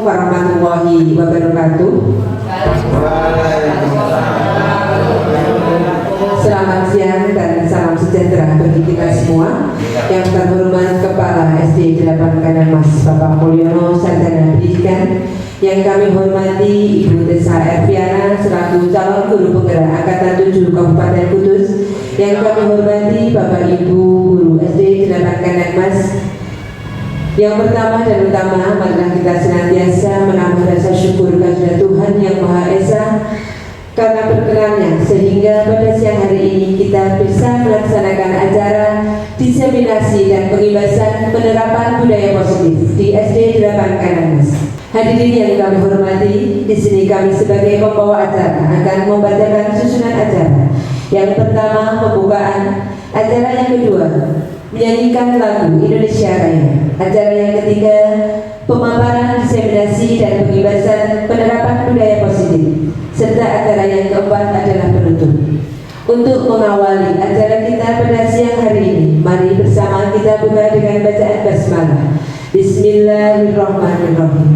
warahmatullahi wabarakatuh. Selamat siang dan salam sejahtera bagi kita semua. Yang terhormat Kepala SD 8 Kadamas Bapak Mulyono Sarjana Pendidikan, yang kami hormati Ibu Tessa Erviana selaku calon guru penggerak Angkatan 7 Kabupaten Kudus, yang kami hormati Bapak Ibu guru SD 8 Kadamas. Yang pertama dan utama, marilah kita senantiasa menambah rasa syukur kepada Tuhan Yang Maha Esa karena berkenannya sehingga pada siang hari ini kita bisa melaksanakan acara diseminasi dan pengibasan penerapan budaya positif di SD 8 Kadamas. Hadirin yang kami hormati, di sini kami sebagai pembawa acara akan membacakan susunan acara. Yang pertama pembukaan, acara yang kedua menyanyikan lagu Indonesia Raya, acara yang ketiga pemaparan diseminasi dan pengibasan penerapan budaya positif, serta acara yang keempat adalah penutup. Untuk mengawali acara kita pada siang hari ini, mari bersama kita buka dengan bacaan basmalah. Bismillahirrahmanirrahim.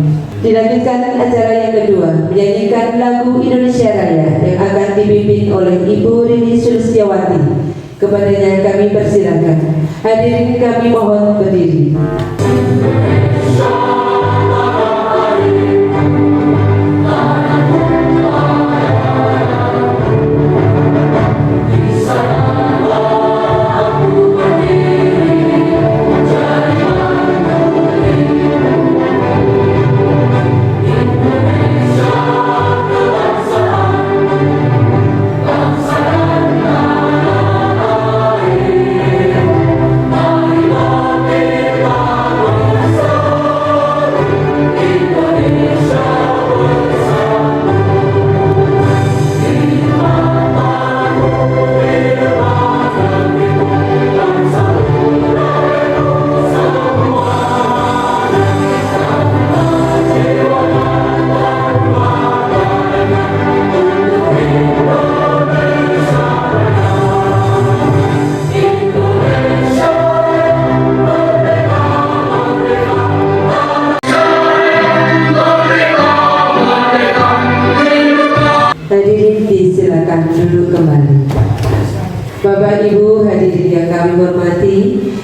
Dilanjutkan acara yang kedua, menyanyikan lagu Indonesia Raya yang akan dipimpin oleh Ibu Rini Sulistiawati. Kepadanya kami persilakan. Hadirin kami mohon berdiri. Hadirin disilakan duduk kembali. Bapak Ibu hadirin yang kami hormati,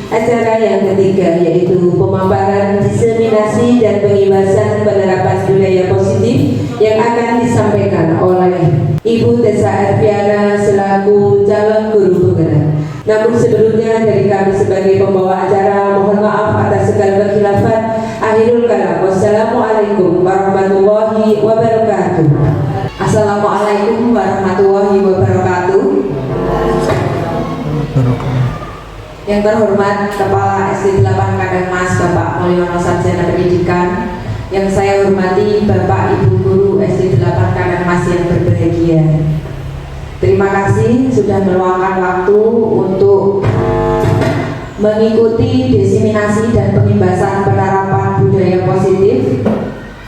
acara yang ketiga yaitu pemaparan diseminasi dan pengibasan penerapan budaya positif yang akan disampaikan oleh Ibu Tessa Erviana selaku calon guru penggerak. Namun sebelumnya dari kami sebagai pembawa acara mohon maaf atas segala kekhilafan. Akhirul kalam. Wassalamualaikum warahmatullahi wabarakatuh. Assalamualaikum warahmatullahi wabarakatuh. Yang terhormat Kepala SD 8 Kadamas Bapak Mulyono Sarjana Pendidikan, yang saya hormati Bapak Ibu guru SD 8 Kadamas yang berbahagia. Terima kasih sudah meluangkan waktu untuk mengikuti diseminasi dan pengibasan penerapan budaya positif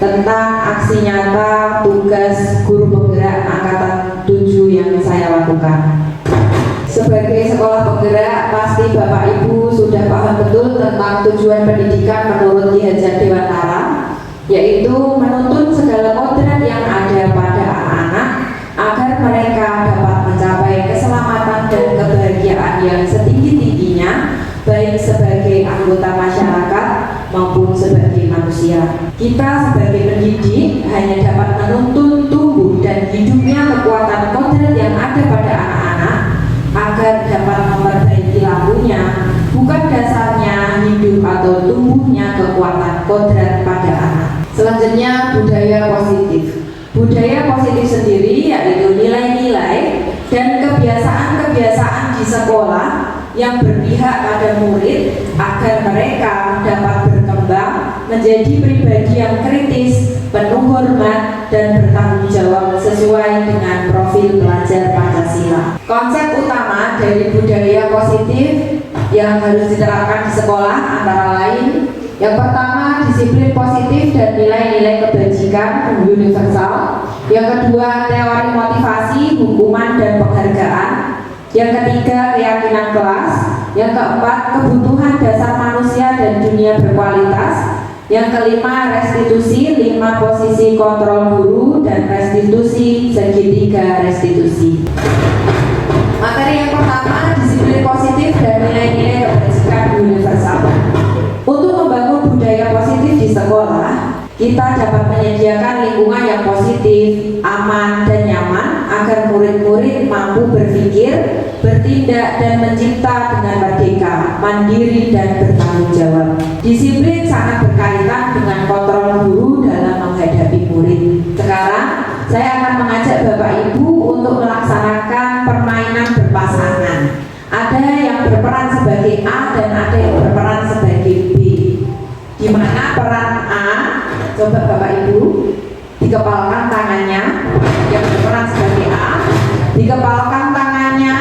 tentang aksi nyata tugas guru penggerak Angkatan 7 yang saya lakukan. Sebagai sekolah penggerak, pasti Bapak Ibu sudah paham betul tentang tujuan pendidikan menurut Ki Hajar Dewantara, yaitu menuntun segala kodrat yang ada pada anak-anak agar mereka dapat mencapai keselamatan dan kebahagiaan yang setinggi-tingginya, baik sebagai anggota masyarakat maupun sebagai manusia. Kita sebagai pendidik hanya dapat menuntun tumbuh dan hidupnya kekuatan kodrat yang ada pada anak-anak agar dapat memperbaiki lakunya, bukan dasarnya hidup atau tumbuhnya kekuatan kodrat pada anak. Selanjutnya budaya positif. Budaya positif sendiri yaitu nilai-nilai dan kebiasaan-kebiasaan di sekolah yang berpihak pada murid agar mereka dapat berkembang menjadi pribadi yang kritis, penuh hormat, dan bertanggung jawab sesuai dengan profil pelajar Pancasila. Konsep utama dari budaya positif yang harus diterapkan di sekolah antara lain: yang pertama, disiplin positif dan nilai-nilai kebajikan universal. Yang kedua, teori motivasi, hukuman, dan penghargaan. Yang ketiga, keyakinan kelas. Yang keempat, kebutuhan dasar manusia dan dunia berkualitas. Yang kelima, restitusi, 5 posisi kontrol guru dan restitusi segitiga restitusi. Materi yang pertama, disiplin positif dan nilai-nilai kebersihan universal. Untuk membangun budaya positif di sekolah, kita dapat menyediakan lingkungan yang positif, aman, dan nyaman agar murid-murid mampu berpikir, bertindak, dan mencipta dengan merdeka, mandiri, dan bertanggung jawab. Disiplin sangat berkaitan dengan kontrol guru dalam menghadapi murid. Sekarang, saya akan mengajak Bapak Ibu untuk melaksanakan permainan berpasangan. Ada yang berperan sebagai A dan ada yang berperan sebagai B. Di mana peran A, coba Bapak Ibu dikepalkan tangannya, yang berperan sebagai A, dikepalkan tangannya,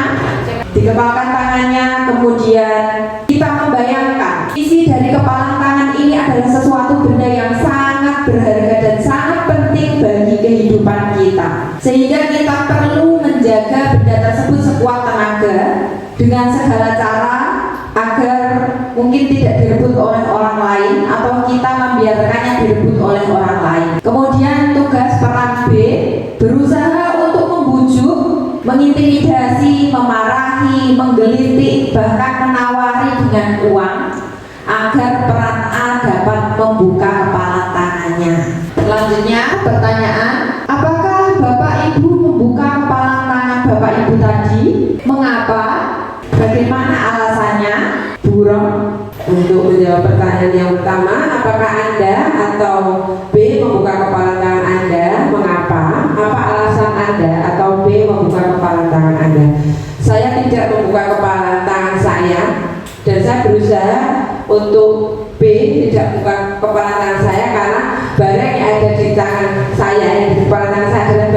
kemudian kita membayangkan isi dari kepalan tangan ini adalah sesuatu benda yang sangat berharga dan sangat penting bagi kehidupan kita, sehingga kita perlu menjaga benda tersebut sekuat tenaga dengan segala cara agar mungkin tidak direbut oleh orang lain atau kita membiarkannya direbut oleh orang lain. Kemudian tugas peran B, berusaha untuk membujuk, mengintimidasi, memarahi, menggelitik, bahkan menawari dengan uang agar peran A dapat membuka kepala tangannya. Selanjutnya pertanyaan, apakah Bapak Ibu membuka kepala tangan Bapak Ibu tadi? Mengapa? Bagaimana alasannya? Buron. Untuk menjawab pertanyaan yang pertama, apakah Anda atau B membuka kepala tangan Anda? Mengapa? Apa alasan Anda atau B membuka kepala tangan Anda? Saya tidak membuka kepala tangan saya, dan saya berusaha untuk B tidak membuka kepala tangan saya karena barang yang ada di tangan saya, yang di kepala tangan saya adalah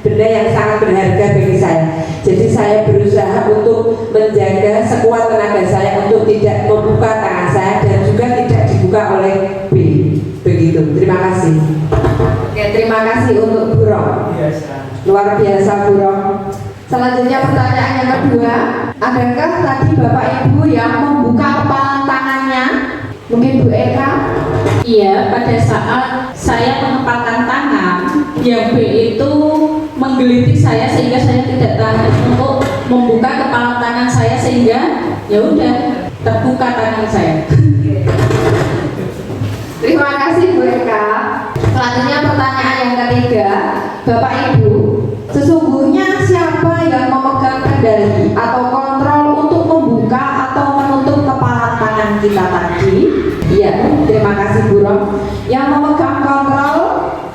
benda yang sangat berharga bagi saya. Jadi saya berusaha untuk menjaga sekuat tenaga saya untuk tidak membuka tangan saya dan juga tidak dibuka oleh B. Begitu. Terima kasih. Oke, terima kasih untuk Bu Rom. Luar biasa Bu Rom. Selanjutnya pertanyaan yang kedua, adakah tadi Bapak Ibu yang membuka kepala tangannya? Mungkin Bu Eka? Iya, pada saat saya mengepalkan tangan, yang B itu menggelitik saya sehingga saya tidak tahan untuk membuka kepala tangan saya, sehingga ya udah terbuka tangan saya. Terima kasih Bu Eka. Selanjutnya pertanyaan yang ketiga, Bapak Ibu, sesungguhnya siapa yang memegang kendali atau kontrol untuk membuka atau menutup kepala tangan kita tadi? Iya, terima kasih Bu Rom. Yang memegang kontrol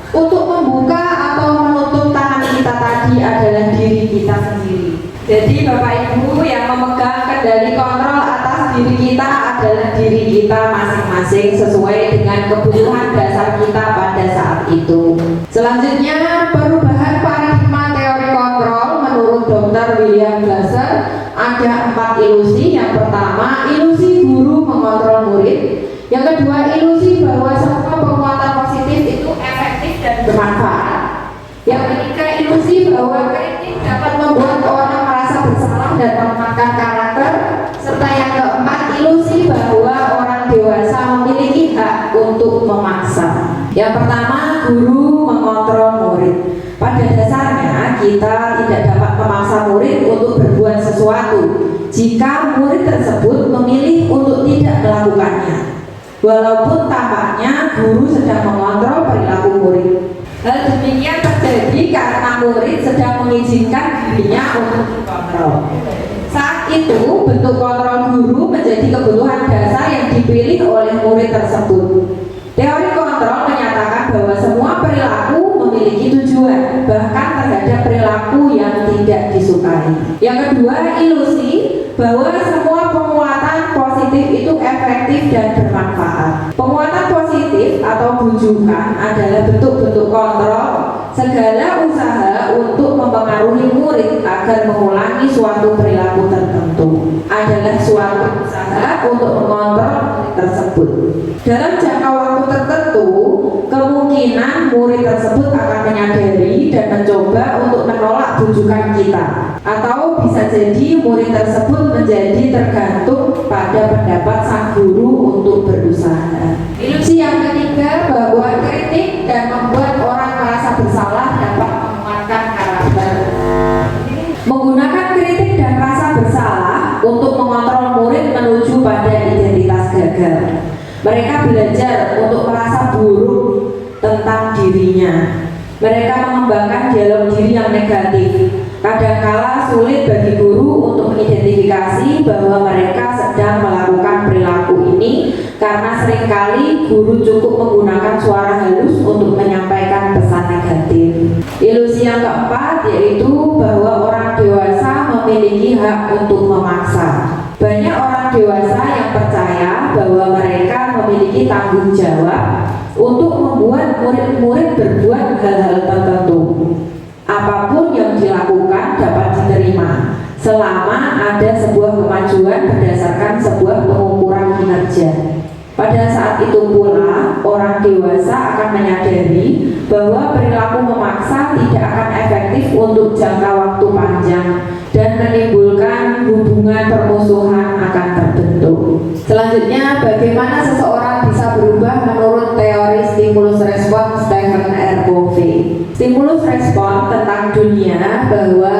untuk membuka atau menutup tangan kita tadi adalah diri kita sendiri. Jadi Bapak Ibu, yang memegang kendali kontrol atas diri kita adalah diri kita masing-masing sesuai dengan kebutuhan dasar kita pada saat itu. Selanjutnya, perubahan paradigma teori kontrol menurut Dr. William Glasser ada 4 ilusi. Yang pertama, ilusi guru mengontrol murid. Yang kedua, ilusi bahwa semua penguatan positif itu efektif dan bermanfaat. Yang ketiga, ilusi bahwa kritik dapat membuat orang merasa bersalah dan melemahkan karakter. Serta yang keempat, ilusi bahwa orang dewasa memiliki hak untuk memaksa. Yang pertama, guru mengontrol murid. Pada dasarnya kita tidak dapat memaksa murid untuk berbuat sesuatu jika murid tersebut memilih untuk tidak melakukannya, walaupun tampaknya guru sedang mengontrol perilaku murid. Hal demikian terjadi karena murid sedang mengizinkan dirinya untuk dikontrol. Saat itu, bentuk kontrol guru menjadi kebutuhan dasar yang dipilih oleh murid tersebut. Teori kontrol menyatakan bahwa semua perilaku memiliki tujuan, bahkan terhadap perilaku yang tidak disukai. Yang kedua, ilusi bahwa semua penguatan positif itu efektif dan bermanfaat. Penguatan positif atau bujukan adalah bentuk-bentuk kontrol segala usaha untuk mempengaruhi murid agar mengulangi suatu perilaku tertentu adalah suatu usaha untuk mengontrol murid tersebut. Dalam jangka waktu tertentu, kemungkinan murid tersebut akan menyadari dan mencoba untuk menolak bujukan kita, atau bisa jadi murid tersebut menjadi tergantung pada pendapat sang guru untuk berusaha. Ilusi yang Mereka belajar untuk merasa buruk tentang dirinya. Mereka mengembangkan dialog diri yang negatif. Kadangkala sulit bagi guru untuk mengidentifikasi bahwa mereka sedang melakukan perilaku ini karena seringkali guru cukup menggunakan suara halus untuk menyampaikan pesan negatif. Ilusi yang keempat yaitu bahwa orang dewasa memiliki hak untuk memaksa. Banyak orang dewasa yang percaya bahwa mereka memiliki tanggung jawab untuk membuat murid-murid berbuat hal-hal tertentu. Apapun yang dilakukan dapat diterima selama ada sebuah kemajuan berdasarkan sebuah pengukuran kinerja. Pada saat itu pula, orang dewasa akan menyadari bahwa perilaku memaksa tidak akan efektif untuk jangka waktu panjang dan menimbulkan hubungan permusuhan akan terbentuk. Selanjutnya, bagaimana seseorang bisa berubah menurut teori stimulus respon Stephen R. Covey. Stimulus respon tentang dunia bahwa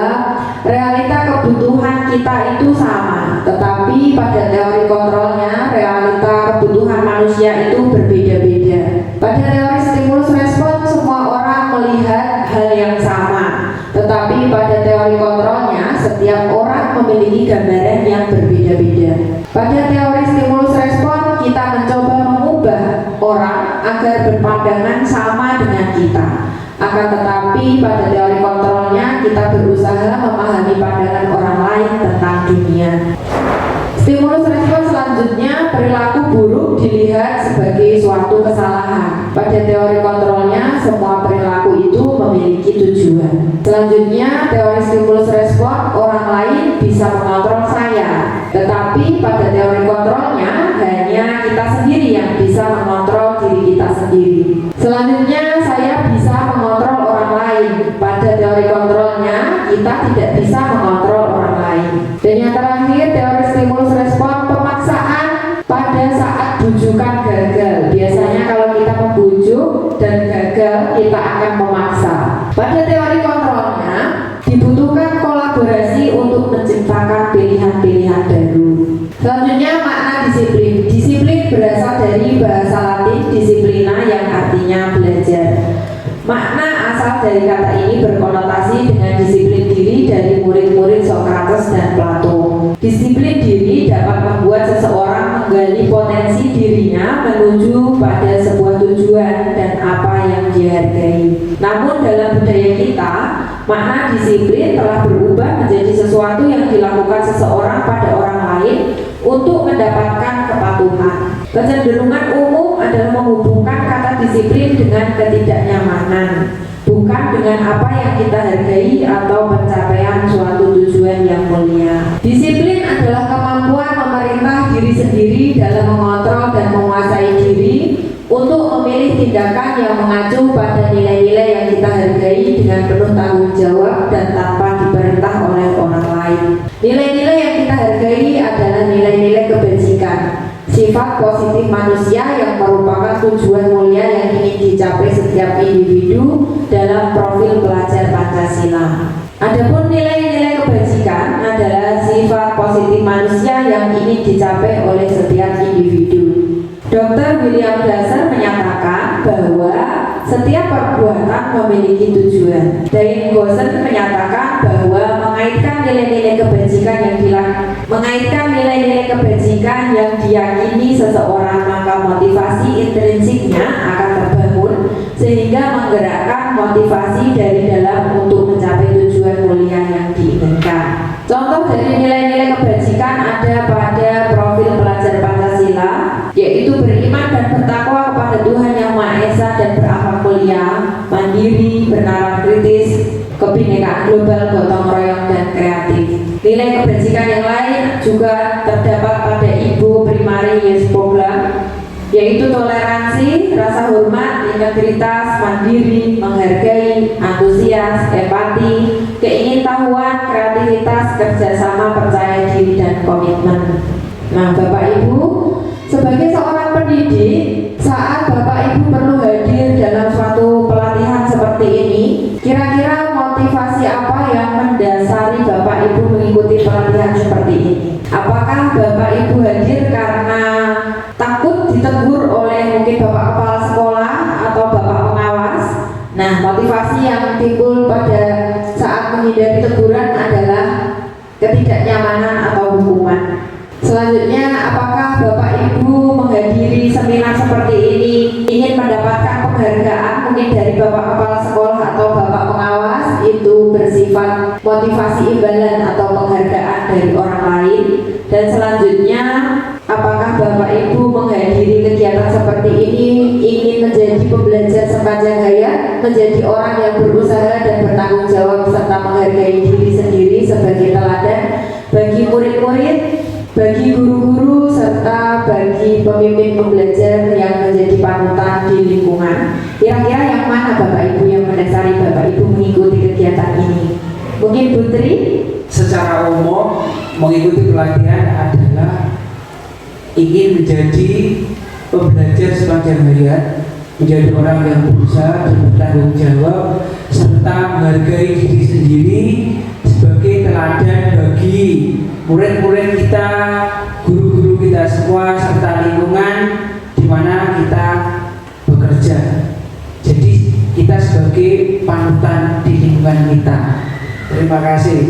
realita kebutuhan kita itu sama, tetapi pada teori kontrolnya realita kebutuhan manusia itu berbeda-beda. Pada teori stimulus respon semua orang melihat hal yang sama, tetapi pada teori kontrolnya setiap orang memiliki gambaran yang berbeda-beda. Pada teori stimulus respon kita mencoba mengubah orang agar berpandangan sama dengan kita. Akan tetapi pada teori kontrolnya kita berusaha memahami pandangan orang lain tentang dunia. Stimulus respon selanjutnya, perilaku buruk dilihat sebagai suatu kesalahan. Pada teori kontrolnya semua perilaku itu memiliki tujuan. Selanjutnya, teori stimulus respon, orang lain bisa mengontrol saya, tetapi pada teori kontrolnya hanya kita sendiri yang bisa mengontrol diri kita sendiri. Selanjutnya, saya bisa mengontrol orang lain. Pada teori kontrolnya kita tidak bisa mengontrol orang lain. Dan yang terakhir, teori stimulus respon, pemaksaan pada saat bujukan gagal. Biasanya kalau kita membujuk dan gagal, kita akan memaksa. Pada teori kontrolnya dibutuhkan kolaborasi untuk menciptakan pilihan-pilihan baru. Selanjutnya, makna disiplin. Disiplin berasal dari bahasa Latin disiplina yang artinya belajar. Makna asal dari kata ini berkonotasi dengan disiplin diri dari murid-murid Socrates dan Plato. Disiplin diri dapat membuat seseorang menggali potensi dirinya menuju pada sebuah tujuan dan apa yang dihargai. Namun dalam budaya kita, makna disiplin telah berubah menjadi sesuatu yang dilakukan seseorang pada orang lain untuk mendapatkan kepatuhan. Kecenderungan umum adalah menghubungkan kata disiplin dengan ketidaknyamanan, bukan dengan apa yang kita hargai atau pencapaian suatu tujuan yang mulia. Disiplin adalah kemampuan memerintah diri sendiri dalam mengontrol dan menguasai diri untuk memilih tindakan yang mengacu pada nilai-nilai yang kita hargai dengan penuh tanggung jawab dan tanpa diperintah oleh orang lain. Nilai-nilai yang kita hargai adalah nilai-nilai kebajikan, sifat positif manusia yang merupakan tujuan mulia yang ingin dicapai setiap individu dalam profil pelajar Pancasila. Adapun nilai-nilai kebajikan adalah sifat positif manusia yang ingin dicapai oleh setiap individu. Dr. William Glasser menyatakan bahwa setiap perbuatan memiliki tujuan. Dain Goosen menyatakan bahwa mengaitkan nilai-nilai kebajikan yang diyakini seseorang, maka motivasi intrinsiknya akan terbangun sehingga menggerakkan motivasi dari dalam untuk mencapai tujuan mulia yang diinginkan. Contoh dari nilai-nilai kebajikan ada pada profil pelajar Pancasila, yaitu beriman dan bertakwa kepada Tuhan Yang Maha Esa dan berakhlak mulia, mandiri, bernalar kritis, kebinekaan global, gotong royong, dan kreatif. Nilai kebajikan yang lain juga terdapat pada Ibu Primari Yespogla, yaitu toleransi, rasa hormat, integritas, mandiri, menghargai, antusias, empati, keingintahuan, kreativitas, kerjasama, percaya diri, dan komitmen. Nah, Bapak Ibu, sebagai seorang pendidik, saat Bapak Ibu perlu hadir dalam suatu pelatihan seperti ini, kira-kira motivasi apa yang mendasari Bapak Ibu mengikuti pelatihan seperti ini? Apakah Bapak Ibu hadir karena takut ditegur oleh Nah, motivasi yang timbul pada saat menghindari teguran adalah ketidaknyamanan atau hukuman. Selanjutnya, apakah Bapak Ibu menghadiri seminar seperti ini ingin mendapatkan penghargaan mungkin dari Bapak Kepala Sekolah atau Bapak Pengawas, itu bersifat motivasi imbalan atau penghargaan dari orang lain? Dan selanjutnya, apakah Bapak Ibu menghadiri kegiatan seperti ini ingin menjadi pembelajar sepanjang hayat, menjadi orang yang berusaha dan bertanggung jawab serta menghargai diri sendiri sebagai teladan bagi murid-murid, bagi guru-guru, serta bagi pemimpin pembelajar yang menjadi panutan di lingkungan? Kira-kira yang mana Bapak Ibu yang mendasari Bapak Ibu mengikuti kegiatan ini? Mungkin Bu Tri? Secara umum, mengikuti pelatihan adalah ingin menjadi pembelajar sepanjang hayat, menjadi orang yang berusaha dan bertanggung jawab serta menghargai diri sendiri sebagai teladan bagi murid-murid kita, guru-guru kita semua serta lingkungan di mana kita bekerja. Jadi kita sebagai panutan di lingkungan kita. Terima kasih.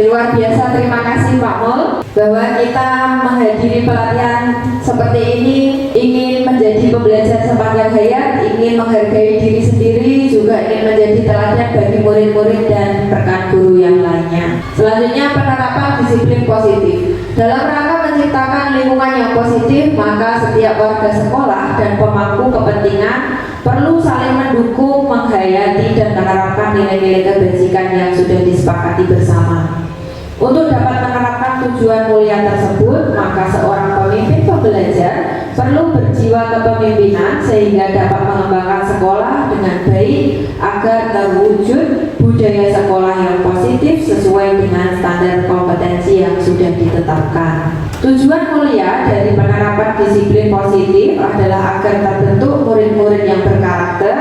Luar biasa, terima kasih Pak Mul, bahwa kita menghadiri pelatihan seperti ini ingin menjadi pembelajar sepanjang hayat, ingin menghargai diri sendiri, juga ingin menjadi teladan bagi murid-murid dan rekan guru yang lainnya. Selanjutnya, penerapan disiplin positif. Dalam rangka menciptakan lingkungan yang positif, maka setiap warga sekolah dan pemangku kepentingan perlu saling mendukung, menghayati, dan menerapkan nilai-nilai kebajikan yang sudah disepakati bersama. Untuk dapat menerapkan tujuan mulia tersebut, maka seorang pemimpin pembelajar perlu berjiwa kepemimpinan sehingga dapat mengembangkan sekolah dengan baik agar terwujud budaya sekolah yang positif sesuai dengan standar kompetensi yang sudah ditetapkan. Tujuan mulia dari penerapan disiplin positif adalah agar terbentuk murid-murid yang berkarakter,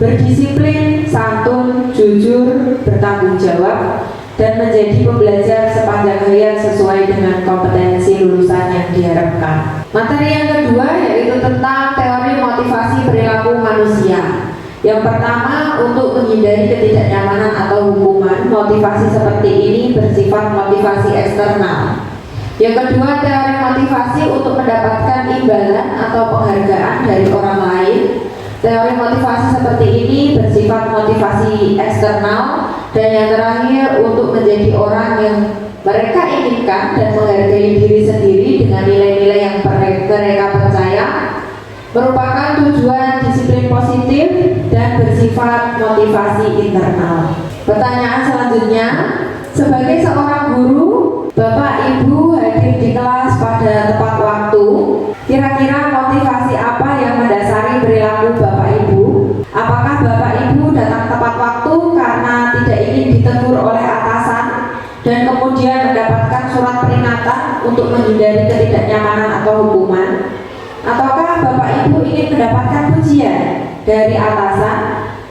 berdisiplin, santun, jujur, bertanggung jawab, dan menjadi pembelajar sepanjang hayat sesuai dengan kompetensi lulusan yang diharapkan. Materi yang kedua yaitu tentang teori motivasi perilaku manusia. Yang pertama, untuk menghindari ketidaknyamanan atau hukuman, motivasi seperti ini bersifat motivasi eksternal. Yang kedua, teori motivasi untuk mendapatkan imbalan atau penghargaan dari orang lain. Teori motivasi seperti ini bersifat motivasi eksternal. Dan yang terakhir, untuk menjadi orang yang mereka inginkan dan menghargai diri sendiri dengan nilai-nilai yang mereka percaya, merupakan tujuan disiplin positif dan bersifat motivasi internal. Pertanyaan selanjutnya, sebagai seorang guru, Bapak Ibu hadir di kelas pada tepat waktu. Kira-kira motivasi apa yang mendasari perilaku Bapak Ibu? Apakah Bapak Ibu datang tepat waktu karena tidak ingin ditegur oleh atasan dan kemudian mendapatkan surat peringatan untuk menghindari ketidaknyamanan atau hukuman? Ataukah Bapak Ibu ingin mendapatkan pujian dari atasan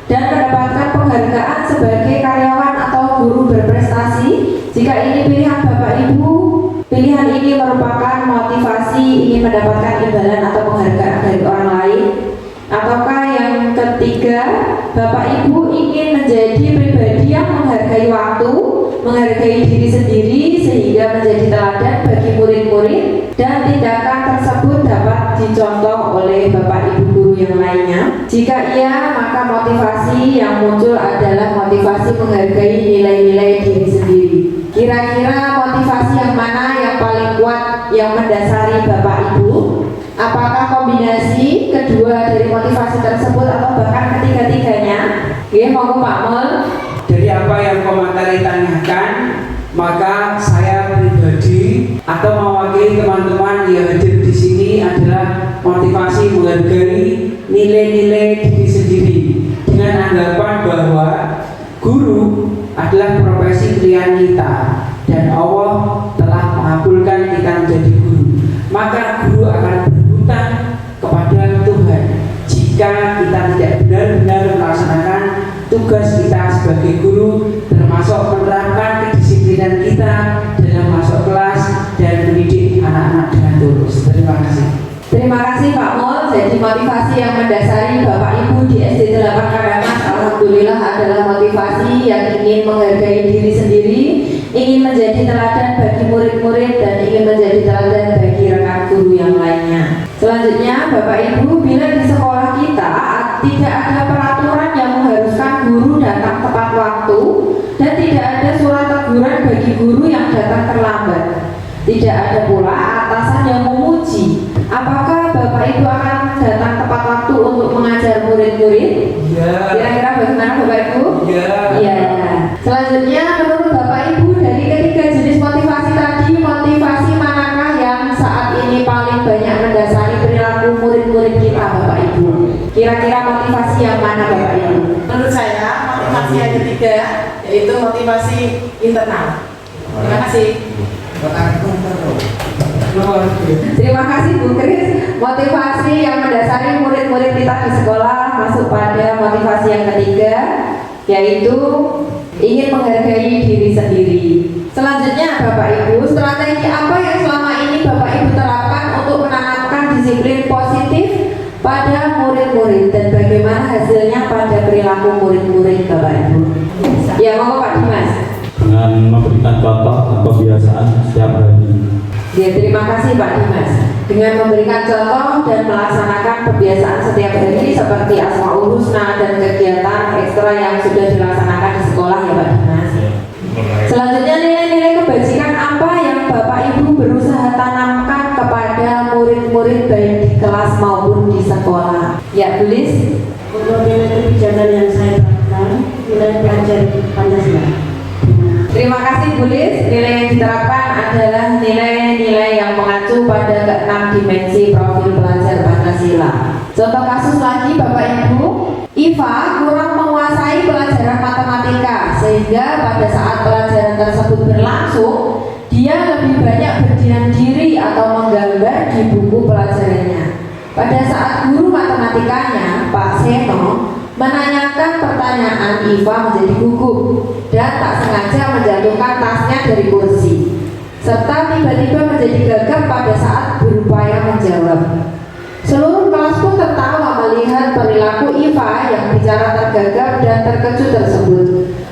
dan mendapatkan penghargaan sebagai karyawan atau guru berprestasi? Jika ini pilihan Bapak Ibu, pilihan ini merupakan motivasi ingin mendapatkan imbalan atau penghargaan dari orang lain. Ataukah yang ketiga, Bapak Ibu ingin menjadi pribadi yang menghargai waktu, menghargai diri sendiri sehingga menjadi teladan bagi murid-murid, dan tindakan tersebut dapat dicontoh oleh Bapak Ibu guru yang lainnya? Jika iya, maka motivasi yang muncul adalah motivasi menghargai nilai-nilai diri sendiri. Kira-kira motivasi yang mana yang paling kuat yang mendasari Bapak Ibu? Apakah kombinasi kedua dari motivasi tersebut atau bahkan ketiga-tiganya? Oke, mau Pak Mul. Dari apa yang komentari tanyakan, maka saya pribadi atau mewakili teman-teman yang hadir di sini adalah motivasi menghargai nilai-nilai diri sendiri dengan anggapan bahwa guru adalah profesi pilihan kita dan Allah telah mengabulkan kita menjadi guru. Maka guru akan berhutang kepada Tuhan jika kita tidak benar-benar melaksanakan tugas kita sebagai guru, termasuk menerapkan kedisiplinan kita dalam masuk kelas dan mendidik anak-anak dengan tulus. Terima kasih. Terima kasih Pak Mul. Jadi motivasi yang mendasari Bapak Ibu di SD 8 Kadamas alhamdulillah adalah motivasi yang ingin menghargai diri sendiri, ingin menjadi teladan bagi murid-murid, dan ingin menjadi teladan bagi rekan guru yang lainnya. Selanjutnya, Bapak Ibu, bila di sekolah kita tidak ada peraturan yang mengharuskan guru datang tepat waktu dan tidak ada surat teguran bagi guru yang datang terlambat, tidak ada pula atasan yang memuji, apakah Bapak Ibu akan datang tepat waktu untuk mengajar murid-murid? Iya. Kira-kira bagaimana Bapak Ibu? Iya. Iya. Selanjutnya, menurut Bapak Ibu, dari ketiga jenis motivasi tadi, motivasi manakah yang saat ini paling banyak mendasari perilaku murid-murid kita, Bapak Ibu? Kira-kira motivasi yang mana, Bapak Ibu? Menurut saya motivasi yang ketiga yaitu motivasi internal. Terima kasih. Terima kasih Bu Kris. Motivasi yang mendasari murid-murid kita di sekolah masuk pada motivasi yang ketiga, yaitu ingin menghargai diri sendiri. Selanjutnya Bapak Ibu, strategi apa yang selama ini Bapak Ibu terapkan untuk menanamkan disiplin positif pada murid-murid dan bagaimana hasilnya pada perilaku murid-murid Bapak Ibu? Ya, monggo Pak Dimas. Dengan memberikan contoh dan kebiasaan setiap hari. Ya, terima kasih Pak Dimas. Dengan memberikan contoh dan melaksanakan kebiasaan setiap hari seperti Asmaul Husna dan kegiatan ekstra yang sudah dilaksanakan di sekolah ya Pak Dimas. Selanjutnya, nilai-nilai kebajikan apa yang Bapak Ibu berusaha tanamkan kepada murid-murid baik di kelas maupun di sekolah? Ya, tulis. Untuk nilai kebijakan yang saya terapkan, nilai belajar Pancasila. Terima kasih Bu Lis. Nilai yang diterapkan adalah nilai-nilai yang mengacu pada ke-6 dimensi profil pelajar Pancasila. Contoh kasus lagi Bapak Ibu, Iva kurang menguasai pelajaran matematika sehingga pada saat pelajaran tersebut berlangsung, dia lebih banyak berdiam diri atau menggambar di buku pelajarannya. Pada saat guru matematikanya, Pak Seno, menanyakan pertanyaan, Iva menjadi gugup dan tak sengaja menjatuhkan tasnya dari kursi, serta tiba-tiba menjadi gagap pada saat berupaya menjawab. Seluruh kelas pun tertawa melihat perilaku Iva yang bicara tergagap dan terkejut tersebut.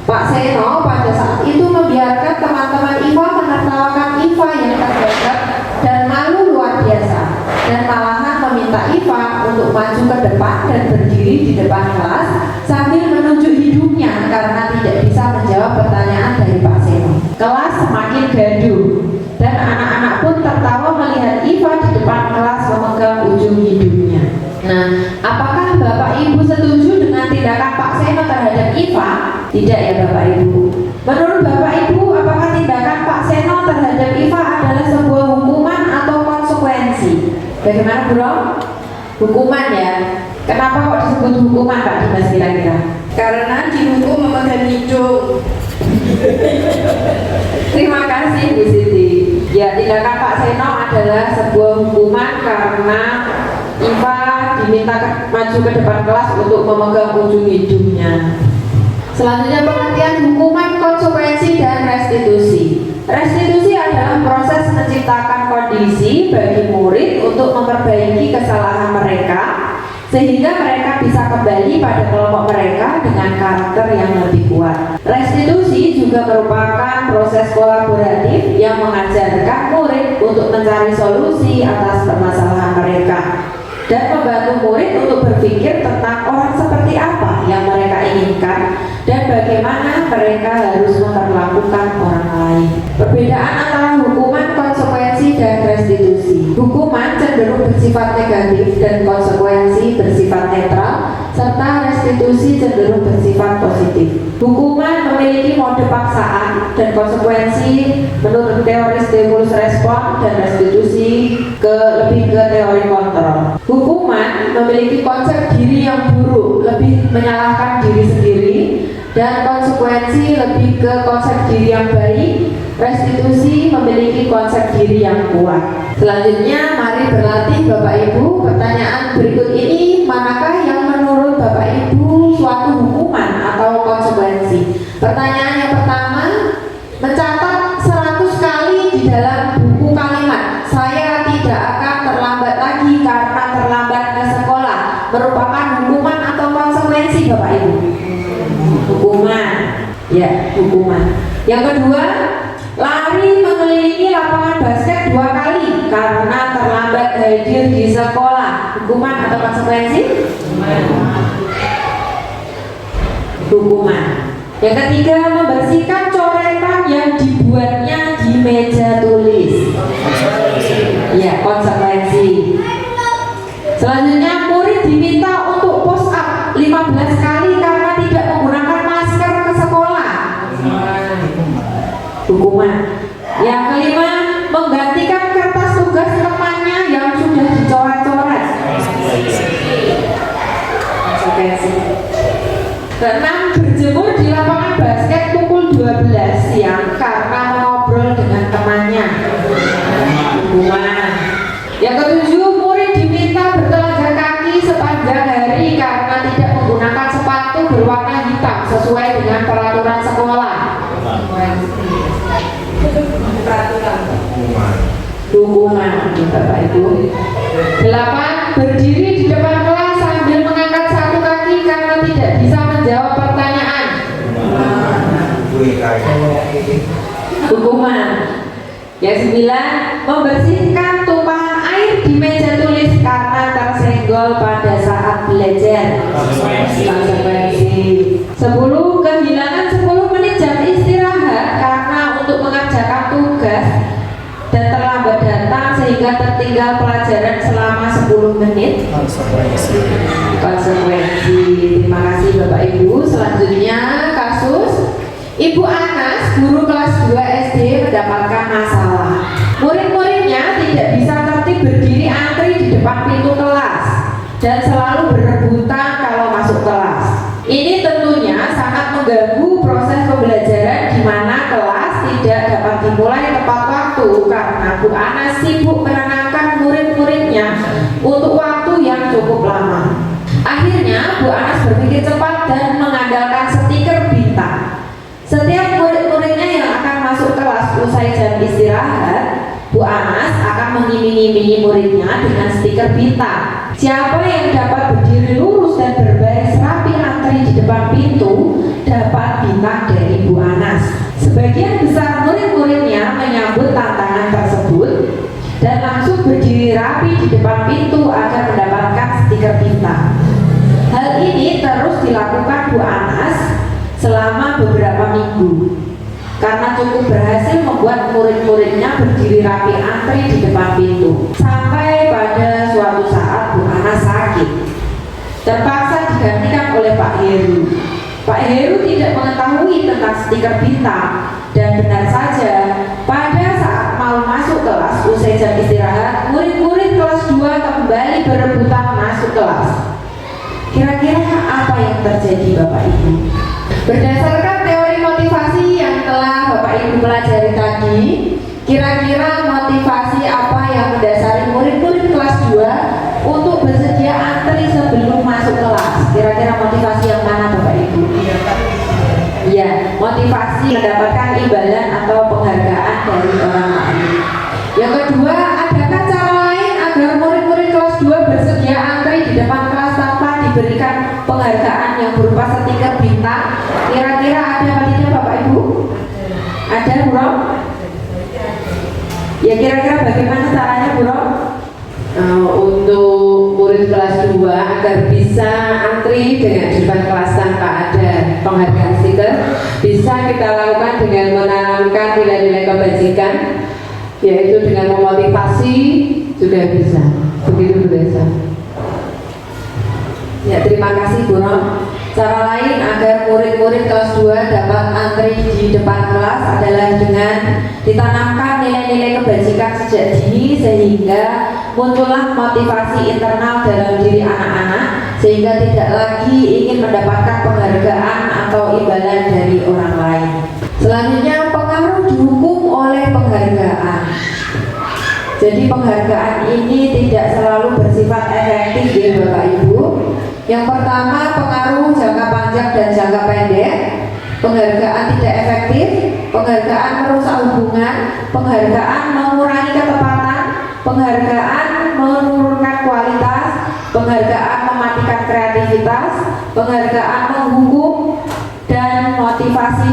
Pak Seno pada saat itu membiarkan teman-teman Iva menertawakan Iva yang tergagap dan malu luar biasa, dan malahan meminta Iva untuk maju ke depan dan berdiri di depan kelas sambil menunjuk hidungnya karena tidak bisa menjawab pertanyaan dari Pak Seno. Kelas semakin gaduh dan anak-anak pun tertawa melihat Iva di depan kelas memegang ujung hidungnya. Nah, apakah Bapak Ibu setuju dengan tindakan Pak Seno terhadap Iva? Tidak ya Bapak Ibu. Menurut Bapak Ibu, apakah tindakan Pak Seno terhadap Iva adalah sebuah hukuman atau konsekuensi? Bagaimana Bro? Hukuman ya. Kenapa kok disebut hukuman Pak Dimas kira-kira? Karena dihukum memegang hidung. Terima kasih Bu Siti. Ya, tindakan Pak Seno adalah sebuah hukuman karena Iva diminta maju ke depan kelas untuk memegang ujung hidungnya. Selanjutnya, pengertian hukuman, konsekuensi, dan restitusi. Restitusi adalah proses menciptakan kondisi bagi murid untuk memperbaiki kesalahan mereka sehingga mereka bisa kembali pada kelompok mereka dengan karakter yang lebih kuat. Restitusi juga merupakan proses kolaboratif yang mengajarkan murid untuk mencari solusi atas permasalahan mereka dan membantu murid untuk berpikir tentang orang seperti apa yang mereka inginkan dan bagaimana mereka harus memperlakukan orang lain. Perbedaan antara hukuman, konsekuensi, dan restitusi. Hukuman cenderung bersifat negatif dan konsekuensi bersifat netral, serta restitusi cenderung bersifat positif. Hukuman memiliki mode paksaan dan konsekuensi menurut teori stimulus respon, dan restitusi lebih ke teori kontrol. Hukuman memiliki konsep diri yang buruk, lebih menyalahkan diri sendiri, dan konsekuensi lebih ke konsep diri yang baik. Restitusi memiliki konsep diri yang kuat. Selanjutnya, mari berlatih Bapak Ibu. Pertanyaan berikut ini, manakah yang menurut Bapak Ibu suatu hukuman atau konsekuensi? Pertanyaan yang pertama, mencatat 100 kali di dalam buku kalimat "Saya tidak akan terlambat lagi karena terlambat ke sekolah" merupakan hukuman atau konsekuensi Bapak Ibu? Hukuman. Ya, hukuman. Yang kedua, lari mengelilingi lapangan basket 2 kali karena terlambat hadir di sekolah. Hukuman atau konsekuensi? Hukuman. Yang ketiga, membersihkan coretan yang dibuatnya di meja tulis. Ya, konsekuensi. Selanjutnya, murid diminta untuk push up 15 kali karena tidak menggunakan masker ke sekolah. Hukuman. Yang kelima, menggantikan kertas tugas temannya yang sudah dicoret-coret. Konsekuensi. Keenam, berjemur di lapangan basket pukul 12 siang karena mengobrol dengan temannya. Hukuman. Yang ketujuh, murid diminta bertelanjang kaki sepanjang hari karena tidak menggunakan sepatu berwarna hitam sesuai dengan peraturan sekolah. Hukuman, Bapak Ibu. 8, berdiri di depan kelas sambil mengangkat satu kaki karena tidak bisa menjawab pertanyaan. Hukuman. Yang 9, membersihkan tumpahan air di meja tulis karena tersenggol pada saat belajar. Konsekuensi. 10, kehilangan 10 menit jam istirahat karena untuk mengerjakan tugas dan terlambat datang sehingga tertinggal pelajaran selama 10 menit. Konsekuensi. Terima kasih Bapak Ibu. Selanjutnya kasus Ibu Anas, guru kelas 2 SD mendapatkan masalah. Murid-muridnya tidak bisa tertib berdiri antri di depan pintu kelas dan selalu berebutan kalau masuk kelas. Ini tentunya sangat mengganggu proses pembelajaran di mana kelas tidak dapat dimulai tepat waktu karena Bu Anas sibuk menenangkan murid-muridnya untuk waktu yang cukup lama. Akhirnya Bu Anas berpikir cepat dan mengandalkan stiker bintang. Setiap murid-muridnya yang akan masuk kelas usai jam istirahat, Bu Anas akan mengiming-imingi muridnya dengan stiker bintang. Siapa yang dapat berdiri lurus dan berbaris rapi antri di depan pintu dapat bintang dari Bu Anas. Sebagian besar murid-muridnya menyambut tantangan tersebut dan langsung berdiri rapi di depan pintu agar mendapatkan stiker bintang. Hal ini terus dilakukan Bu Anas selama beberapa minggu karena cukup berhasil membuat murid-muridnya berdiri rapi antri di depan pintu. Sampai pada suatu saat Bu Anas sakit, terpaksa digantikan oleh Pak Heru. Pak Heru tidak mengetahui tentang stiker bintang dan benar saja pada saat mau masuk kelas usai jam istirahat, murid-murid kelas 2 kembali berebutan masuk kelas. Kira-kira apa yang terjadi Bapak Ibu? Berdasarkan teori motivasi yang telah Bapak Ibu pelajari tadi, kira-kira motivasi apa yang mendasari murid-murid kelas 2 untuk bersedia antri sebelum masuk kelas? Kira-kira motivasi yang mana Bapak Ibu? Ya, motivasi mendapatkan imbalan atau penghargaan dari orang lain. Yang kedua, adakah cara lain agar murid-murid kelas 2 bersedia antri di depan kelas tanpa diberikan penghargaan yang berupa stiker bintang? Kira-kira ada apa tidak Bapak Ibu? Ada Bu Rom? Ya, kira-kira bagaimana caranya Bu Rom? Untuk murid kelas 2 agar bisa antri dengan di depan kelas tanpa ada penghargaan stiker, bisa kita lakukan dengan menanamkan nilai-nilai kebajikan, yaitu dengan memotivasi juga bisa. Begitu Bu Desa. Ya, terima kasih Bu Rom. Cara lain agar murid-murid kelas 2 dapat antri di depan kelas adalah dengan ditanamkan nilai-nilai kebajikan sejak dini sehingga muncullah motivasi internal dalam diri anak-anak sehingga tidak lagi ingin mendapatkan penghargaan atau imbalan dari orang lain. Selanjutnya, pengaruh dihukum oleh penghargaan. Jadi penghargaan ini tidak selalu bersifat efektif ya Bapak Ibu. Yang pertama, pengaruh jangka panjang dan jangka pendek. Penghargaan tidak efektif, penghargaan merusak hubungan, penghargaan mengurangi ketepatan, penghargaan menurunkan kualitas, penghargaan mematikan kreativitas, penghargaan menghukum,